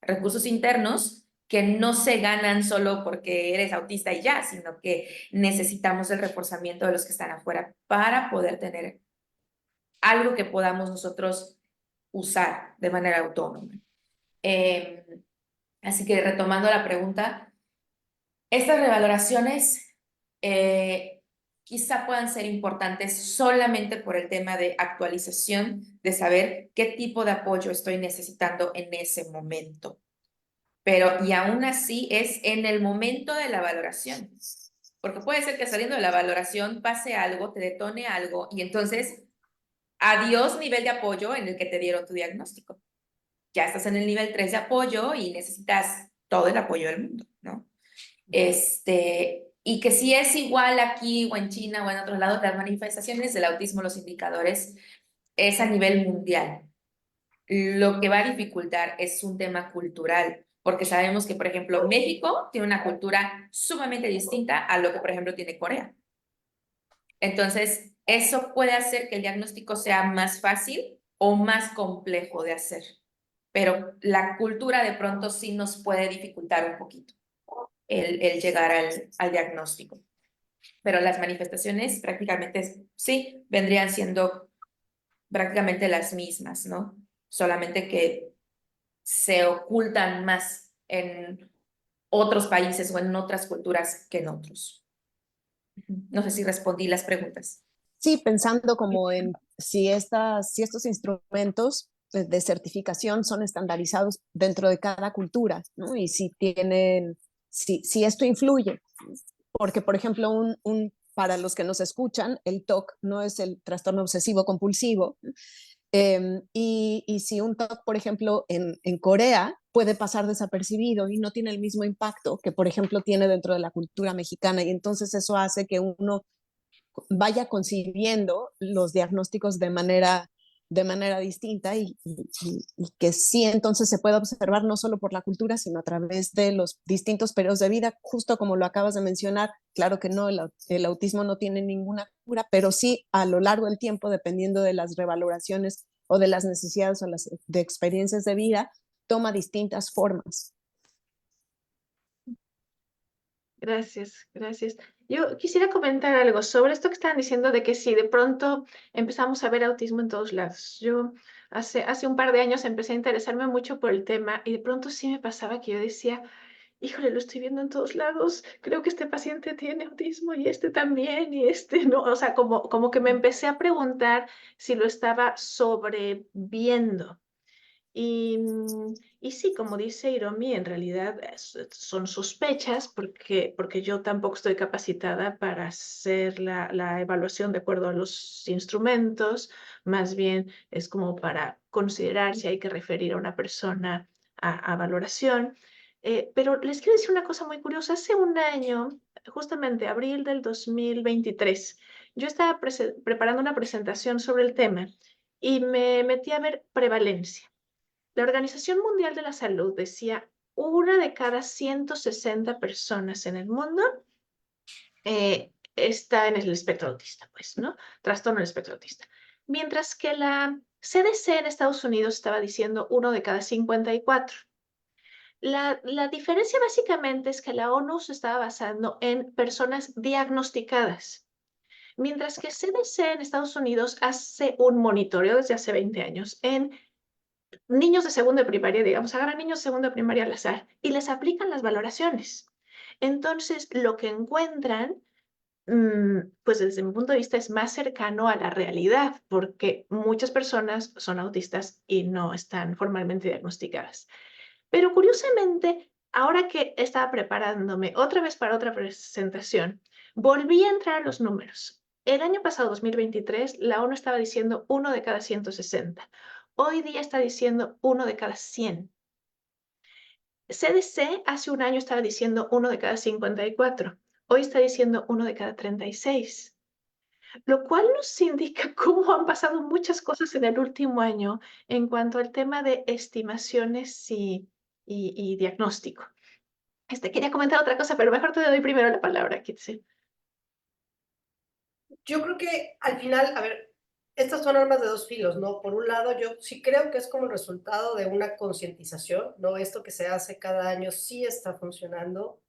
Recursos internos que no se ganan solo porque eres autista y ya, sino que necesitamos el reforzamiento de los que están afuera para poder tener algo que podamos nosotros usar de manera autónoma. Así que retomando la pregunta, estas revaloraciones quizá puedan ser importantes solamente por el tema de actualización, de saber qué tipo de apoyo estoy necesitando en ese momento. Pero, y aún así es en el momento de la valoración. Porque puede ser que saliendo de la valoración pase algo, te detone algo, y entonces, adiós nivel de apoyo en el que te dieron tu diagnóstico. Ya estás en el nivel 3 de apoyo y necesitas todo el apoyo del mundo, ¿no? Y que si es igual aquí o en China o en otros lados, las manifestaciones del autismo, los indicadores, es a nivel mundial. Lo que va a dificultar es un tema cultural, porque sabemos que, por ejemplo, México tiene una cultura sumamente distinta a lo que, por ejemplo, tiene Corea. Entonces, eso puede hacer que el diagnóstico sea más fácil o más complejo de hacer. Pero la cultura de pronto sí nos puede dificultar un poquito el llegar al diagnóstico. Pero las manifestaciones prácticamente sí vendrían siendo prácticamente las mismas, ¿no? Solamente que se ocultan más en otros países o en otras culturas que en otros. No sé si respondí las preguntas. Sí, pensando como en si estos instrumentos de certificación son estandarizados dentro de cada cultura, ¿no? Y si esto influye. Porque, por ejemplo, para los que nos escuchan, el TOC no es el trastorno obsesivo compulsivo. Y si un TOC, por ejemplo, en Corea puede pasar desapercibido y no tiene el mismo impacto que, por ejemplo, tiene dentro de la cultura mexicana. Y entonces eso hace que uno vaya concibiendo los diagnósticos de manera distinta y que sí entonces se puede observar no solo por la cultura, sino a través de los distintos periodos de vida, justo como lo acabas de mencionar. Claro que no, el autismo no tiene ninguna cura, pero sí a lo largo del tiempo, dependiendo de las revaloraciones o de las necesidades o las de experiencias de vida, toma distintas formas. Gracias, gracias. Yo quisiera comentar algo sobre esto que estaban diciendo de que si de pronto empezamos a ver autismo en todos lados. Yo hace un par de años empecé a interesarme mucho por el tema y de pronto sí me pasaba que yo decía, híjole, lo estoy viendo en todos lados, creo que este paciente tiene autismo y este también y este no. O sea, como que me empecé a preguntar si lo estaba sobreviendo. Y sí, como dice Hiromi, en realidad son sospechas porque yo tampoco estoy capacitada para hacer la evaluación de acuerdo a los instrumentos, más bien es como para considerar si hay que referir a una persona a valoración. Pero les quiero decir una cosa muy curiosa. Hace un año, justamente abril del 2023, yo estaba preparando una presentación sobre el tema y me metí a ver prevalencia. La Organización Mundial de la Salud decía, una de cada 160 personas en el mundo está en el espectro autista, pues, ¿no? Trastorno del espectro autista. Mientras que la CDC en Estados Unidos estaba diciendo uno de cada 54. La diferencia básicamente es que la ONU se estaba basando en personas diagnosticadas. Mientras que CDC en Estados Unidos hace un monitoreo desde hace 20 años en niños de segundo de primaria, digamos, agarran niños de segundo de primaria al azar y les aplican las valoraciones. Entonces, lo que encuentran, pues desde mi punto de vista, es más cercano a la realidad, porque muchas personas son autistas y no están formalmente diagnosticadas. Pero curiosamente, ahora que estaba preparándome otra vez para otra presentación, volví a entrar a los números. El año pasado, 2023, la ONU estaba diciendo 1 de cada 160. Hoy día está diciendo 1 de cada 100. CDC hace un año estaba diciendo 1 de cada 54. Hoy está diciendo 1 de cada 36. Lo cual nos indica cómo han pasado muchas cosas en el último año en cuanto al tema de estimaciones y diagnóstico. Quería comentar otra cosa, pero mejor te doy primero la palabra, Kitsi. Yo creo que al final, a ver, estas son armas de dos filos, ¿no? Por un lado, yo sí creo que es como el resultado de una concientización, ¿no? Esto que se hace cada año sí está funcionando.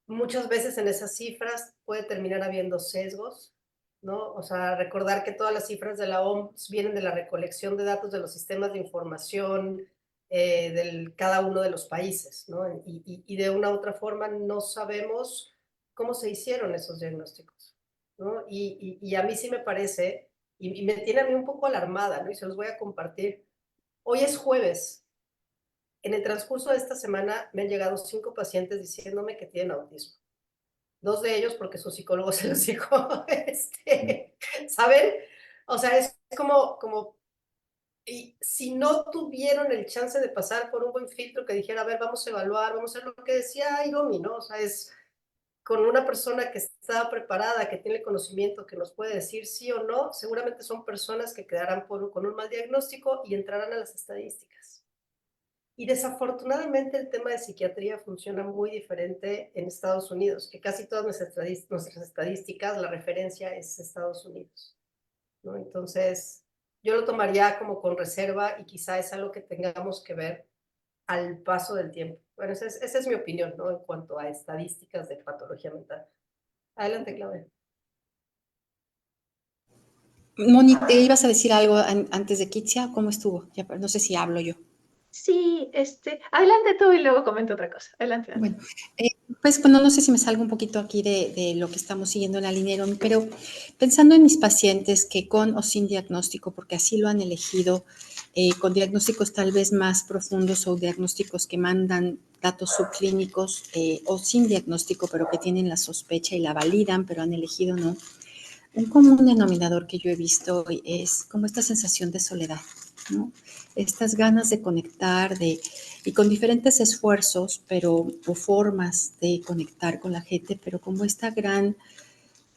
Muchas veces en esas cifras puede terminar habiendo sesgos, ¿no? O sea, recordar que todas las cifras de la OMS vienen de la recolección de datos de los sistemas de información de cada uno de los países, ¿no? Y de una u otra forma no sabemos cómo se hicieron esos diagnósticos, ¿no? Y a mí sí me parece, y me tiene a mí un poco alarmada, ¿no? Y se los voy a compartir. Hoy es jueves. En el transcurso de esta semana me han llegado 5 pacientes diciéndome que tienen autismo. 2 de ellos porque su psicólogo se los dijo, ¿saben? O sea, es como, y si no tuvieron el chance de pasar por un buen filtro que dijera, a ver, vamos a evaluar, vamos a hacer lo que decía Iromi, ¿no? O sea, es con una persona que está preparada, que tiene conocimiento, que nos puede decir sí o no, seguramente son personas que quedarán con un mal diagnóstico y entrarán a las estadísticas. Y desafortunadamente el tema de psiquiatría funciona muy diferente en Estados Unidos, que casi todas nuestras estadísticas, la referencia es Estados Unidos, ¿no? Entonces, yo lo tomaría como con reserva y quizá es algo que tengamos que ver al paso del tiempo. Bueno, esa es mi opinión, ¿no? En cuanto a estadísticas de patología mental. Adelante, Claudia. Moni, ¿te ibas a decir algo antes de Kitsia? ¿Cómo estuvo? Ya, no sé si hablo yo. Sí, adelante tú y luego comento otra cosa. Adelante. Bueno, pues bueno, no sé si me salgo un poquito aquí de lo que estamos siguiendo en la línea, pero pensando en mis pacientes que con o sin diagnóstico, porque así lo han elegido, con diagnósticos tal vez más profundos o diagnósticos que mandan datos subclínicos o sin diagnóstico, pero que tienen la sospecha y la validan, pero han elegido no. Un común denominador que yo he visto es como esta sensación de soledad, ¿no? Estas ganas de conectar, y con diferentes esfuerzos, o formas de conectar con la gente, pero como esta gran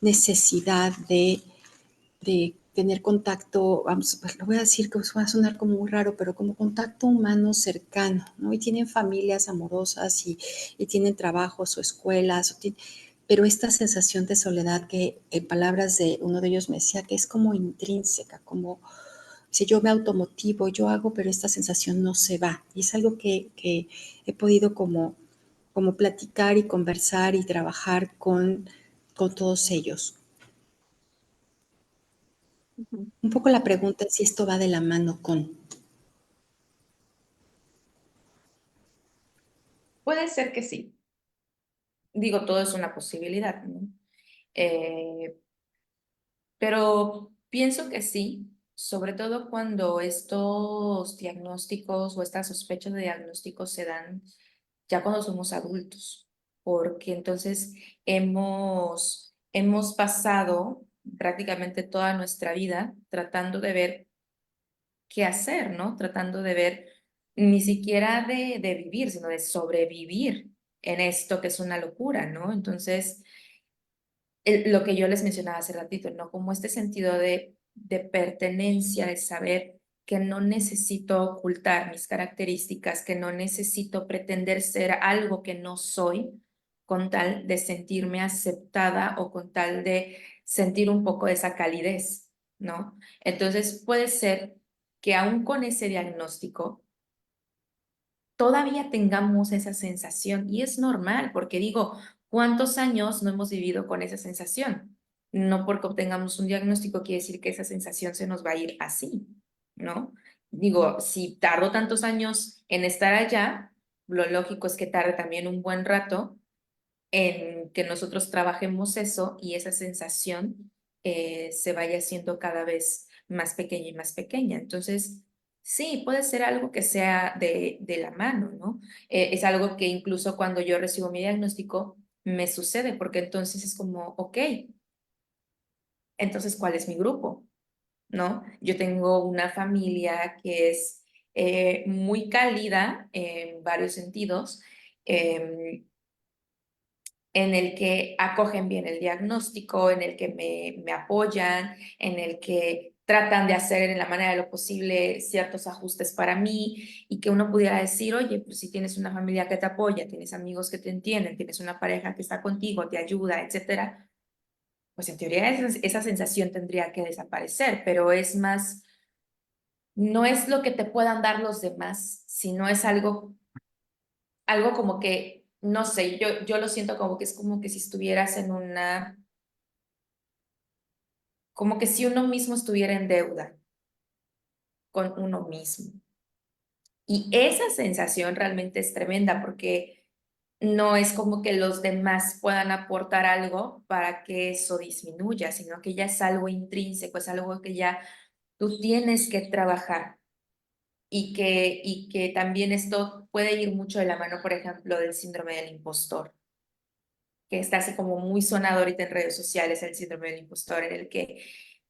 necesidad de tener contacto, vamos, lo voy a decir que va a sonar como muy raro, pero como contacto humano cercano, ¿no? Y tienen familias amorosas y tienen trabajos o escuelas, pero esta sensación de soledad que en palabras de uno de ellos me decía que es como intrínseca, como si yo me automotivo, yo hago, pero esta sensación no se va. Y es algo que he podido como platicar y conversar y trabajar con todos ellos. Un poco la pregunta es si esto va de la mano con. Puede ser que sí. Digo, todo es una posibilidad, ¿no? Pero pienso que sí, sobre todo cuando estos diagnósticos o estas sospechas de diagnósticos se dan ya cuando somos adultos, porque entonces hemos pasado prácticamente toda nuestra vida tratando de ver qué hacer, ¿no? Tratando de ver ni siquiera de vivir, sino de sobrevivir en esto que es una locura, ¿no? Entonces, lo que yo les mencionaba hace ratito, ¿no? Como este sentido de pertenencia, de saber que no necesito ocultar mis características, que no necesito pretender ser algo que no soy, con tal de sentirme aceptada o con tal de sentir un poco de esa calidez, ¿no? Entonces puede ser que aún con ese diagnóstico todavía tengamos esa sensación y es normal, porque digo, ¿cuántos años no hemos vivido con esa sensación? No porque obtengamos un diagnóstico quiere decir que esa sensación se nos va a ir así, ¿no? Digo, si tardo tantos años en estar allá, lo lógico es que tarde también un buen rato en que nosotros trabajemos eso y esa sensación se vaya haciendo cada vez más pequeña y más pequeña. Entonces, Sí, puede ser algo que sea de la mano, ¿no? Es algo que incluso cuando yo recibo mi diagnóstico me sucede, porque entonces es como, ok, entonces, ¿cuál es mi grupo? ¿No? Yo tengo una familia que es muy cálida en varios sentidos, en el que acogen bien el diagnóstico, en el que me apoyan, en el que tratan de hacer en la manera de lo posible ciertos ajustes para mí y que uno pudiera decir, oye, pues si tienes una familia que te apoya, tienes amigos que te entienden, tienes una pareja que está contigo, te ayuda, etcétera, pues en teoría esa sensación tendría que desaparecer, pero es más, no es lo que te puedan dar los demás, sino es algo como que, no sé, yo lo siento como que es como que si estuvieras en una, como que si uno mismo estuviera en deuda con uno mismo. Y esa sensación realmente es tremenda porque no es como que los demás puedan aportar algo para que eso disminuya, sino que ya es algo intrínseco, es algo que ya tú tienes que trabajar y que también esto puede ir mucho de la mano, por ejemplo, del síndrome del impostor, que está así como muy sonado ahorita en redes sociales, el síndrome del impostor, en el que,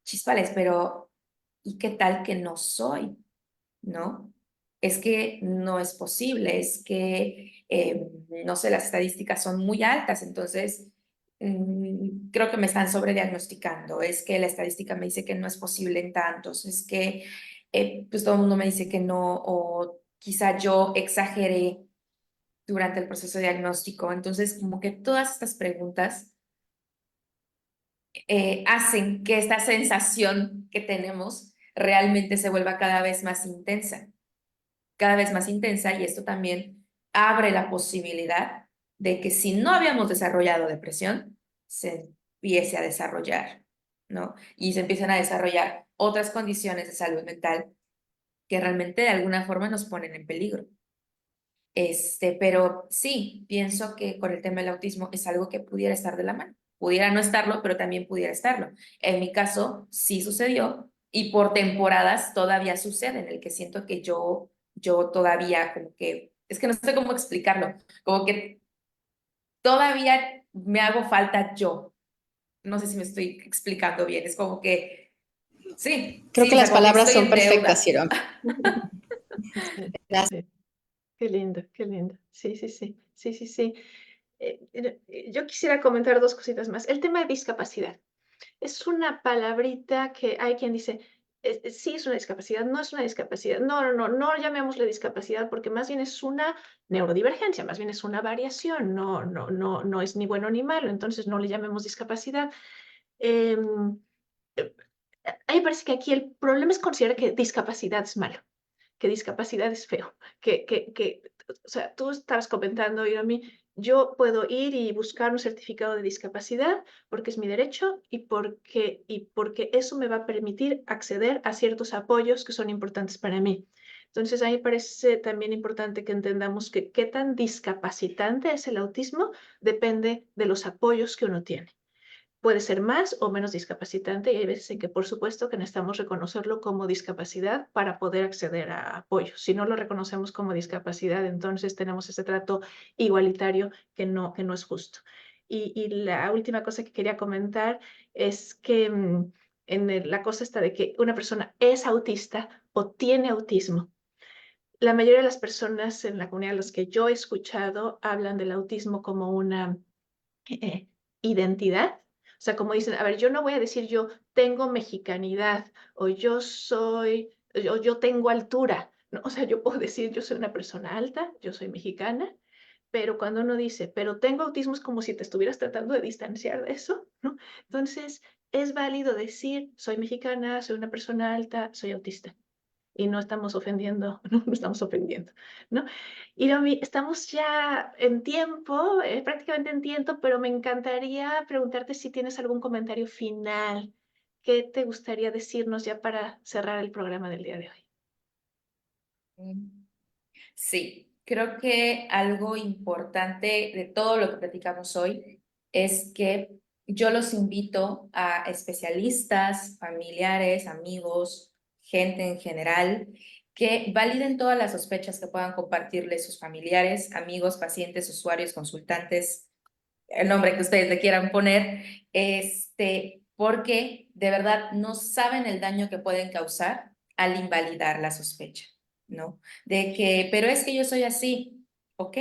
chispales, pero ¿y qué tal que no soy? ¿No? Es que no es posible, es que, no sé, las estadísticas son muy altas, entonces creo que me están sobrediagnosticando, es que la estadística me dice que no es posible en tantos, es que pues todo el mundo me dice que no, o quizá yo exageré durante el proceso diagnóstico, entonces como que todas estas preguntas hacen que esta sensación que tenemos realmente se vuelva cada vez más intensa y esto también abre la posibilidad de que si no habíamos desarrollado depresión, se empiece a desarrollar, ¿no? Y se empiezan a desarrollar otras condiciones de salud mental que realmente de alguna forma nos ponen en peligro. Pero sí, pienso que con el tema del autismo es algo que pudiera estar de la mano. Pudiera no estarlo, pero también pudiera estarlo. En mi caso, sí sucedió y por temporadas todavía sucede, en el que siento que yo todavía como que, es que no sé cómo explicarlo, como que todavía me hago falta yo. No sé si me estoy explicando bien, es como que, sí, Creo sí, que o sea, las como que palabras estoy son en perfectas, deuda. Ciro. Sí, Gracias. sí. Qué lindo, qué lindo. Sí, sí, sí, sí, sí, sí. Yo quisiera comentar dos cositas más. El tema de discapacidad. Es una palabrita que hay quien dice, sí es una discapacidad, no es una discapacidad. No, no, no, no llamémosle discapacidad porque más bien es una neurodivergencia, más bien es una variación, no, no, no, no es ni bueno ni malo, entonces no le llamemos discapacidad. Em, a mí me parece que aquí el problema es considerar que discapacidad es malo, que discapacidad es feo, o sea, tú estabas comentando, y a mí, yo puedo ir y buscar un certificado de discapacidad porque es mi derecho y porque eso me va a permitir acceder a ciertos apoyos que son importantes para mí. Entonces, a mí me parece también importante que entendamos que qué tan discapacitante es el autismo depende de los apoyos que uno tiene. Puede ser más o menos discapacitante y hay veces en que, por supuesto, que necesitamos reconocerlo como discapacidad para poder acceder a apoyo. Si no lo reconocemos como discapacidad, entonces tenemos ese trato igualitario que no es justo. Y la última cosa que quería comentar es que la cosa está de que una persona es autista o tiene autismo. La mayoría de las personas en la comunidad a las que yo he escuchado hablan del autismo como una eh, identidad. O sea, como dicen, a ver, yo no voy a decir yo tengo mexicanidad o yo tengo altura. ¿No? O sea, yo puedo decir yo soy una persona alta, yo soy mexicana, pero cuando uno dice, pero tengo autismo es como si te estuvieras tratando de distanciar de eso, ¿no? Entonces, es válido decir, soy mexicana, soy una persona alta, soy autista y no estamos ofendiendo, no estamos ofendiendo, ¿no? Y Romy, estamos ya en tiempo, prácticamente en tiempo, pero me encantaría preguntarte si tienes algún comentario final. ¿Qué te gustaría decirnos ya para cerrar el programa del día de hoy? Sí, creo que algo importante de todo lo que platicamos hoy es que yo los invito a especialistas, familiares, amigos, gente en general, que validen todas las sospechas que puedan compartirles sus familiares, amigos, pacientes, usuarios, consultantes, el nombre que ustedes le quieran poner, porque de verdad no saben el daño que pueden causar al invalidar la sospecha, ¿no? De que, pero es que yo soy así, ¿ok?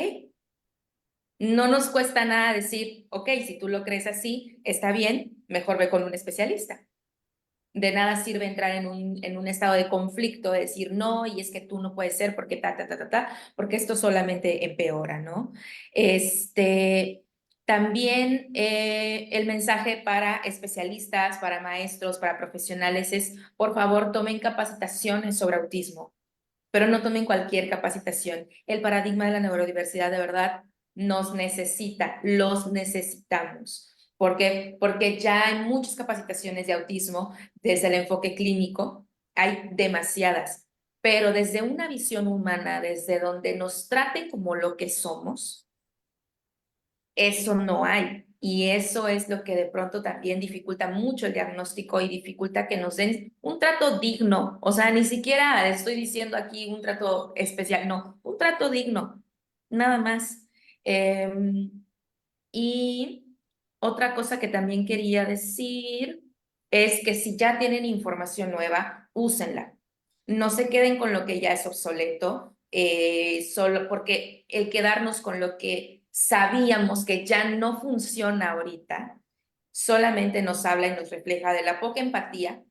No nos cuesta nada decir, ok, si tú lo crees así, está bien, mejor ve con un especialista. De nada sirve entrar en un estado de conflicto, de decir no, y es que tú no puedes ser porque porque esto solamente empeora, ¿no? También el mensaje para especialistas, para maestros, para profesionales es, por favor, tomen capacitaciones sobre autismo, pero no tomen cualquier capacitación. El paradigma de la neurodiversidad de verdad nos necesita, los necesitamos. ¿Por qué? Porque ya hay muchas capacitaciones de autismo desde el enfoque clínico, hay demasiadas, pero desde una visión humana, desde donde nos traten como lo que somos, eso no hay. Y eso es lo que de pronto también dificulta mucho el diagnóstico y dificulta que nos den un trato digno. O sea, ni siquiera estoy diciendo aquí un trato especial, no, un trato digno, nada más. Y otra cosa que también quería decir es que si ya tienen información nueva, úsenla. No se queden con lo que ya es obsoleto, solo porque el quedarnos con lo que sabíamos que ya no funciona ahorita, solamente nos habla y nos refleja de la poca empatía,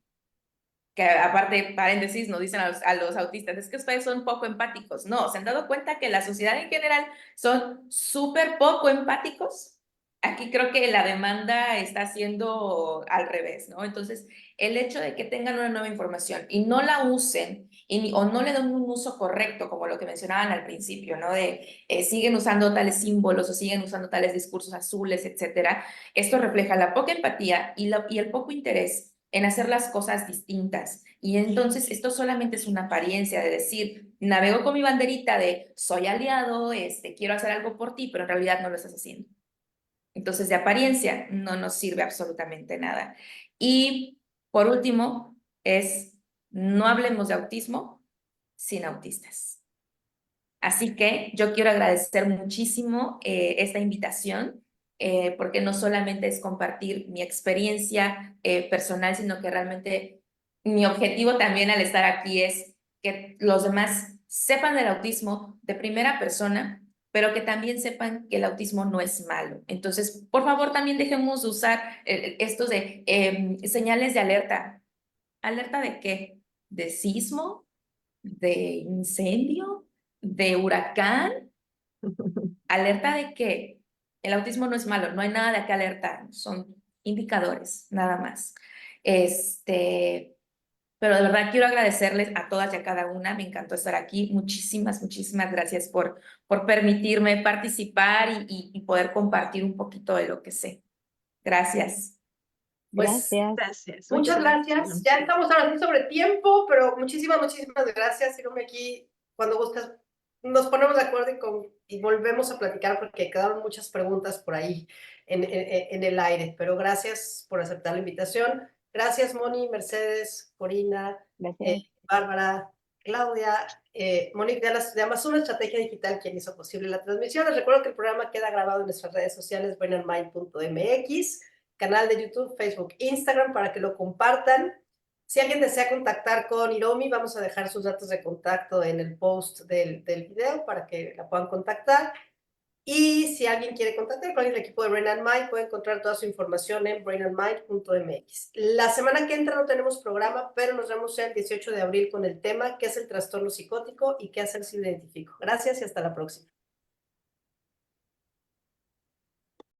que aparte, paréntesis, nos dicen a los autistas, es que ustedes son poco empáticos. No, ¿se han dado cuenta que la sociedad en general son súper poco empáticos? Aquí creo que la demanda está siendo al revés, ¿no? Entonces, el hecho de que tengan una nueva información y no la usen o no le den un uso correcto, como lo que mencionaban al principio, ¿no? De siguen usando tales símbolos o siguen usando tales discursos azules, etcétera. Esto refleja la poca empatía y el poco interés en hacer las cosas distintas. Y entonces esto solamente es una apariencia de decir, navego con mi banderita de soy aliado, quiero hacer algo por ti, pero en realidad no lo estás haciendo. Entonces, de apariencia no nos sirve absolutamente nada. Y por último, no hablemos de autismo sin autistas. Así que yo quiero agradecer muchísimo esta invitación, porque no solamente es compartir mi experiencia personal, sino que realmente mi objetivo también al estar aquí es que los demás sepan del autismo de primera persona, pero que también sepan que el autismo no es malo. Entonces, por favor, también dejemos de usar estos de señales de alerta. ¿Alerta de qué? ¿De sismo? ¿De incendio? ¿De huracán? ¿Alerta de que el autismo no es malo? No hay nada de qué alertar, son indicadores, nada más. Pero de verdad quiero agradecerles a todas y a cada una, me encantó estar aquí. Muchísimas, muchísimas gracias por permitirme participar y poder compartir un poquito de lo que sé. Gracias. Pues Gracias. Gracias. muchas gracias. Ya estamos ahora sí sobre tiempo, pero muchísimas, muchísimas gracias. Irome, aquí, cuando buscas, nos ponemos de acuerdo y volvemos a platicar porque quedaron muchas preguntas por ahí en el aire. Pero gracias por aceptar la invitación. Gracias, Moni, Mercedes, Corina, Gracias. Bárbara, Claudia, Mónica de Amazon Estrategia Digital, quien hizo posible la transmisión. Les recuerdo que el programa queda grabado en nuestras redes sociales, brainandmind.mx, canal de YouTube, Facebook, Instagram, para que lo compartan. Si alguien desea contactar con Hiromi, vamos a dejar sus datos de contacto en el post del video para que la puedan contactar. Y si alguien quiere contactar con el equipo de Brain and Mind, puede encontrar toda su información en brainandmind.mx. La semana que entra no tenemos programa, pero nos vemos el 18 de abril con el tema ¿qué es el trastorno psicótico y qué hacer si lo identifico? Gracias y hasta la próxima.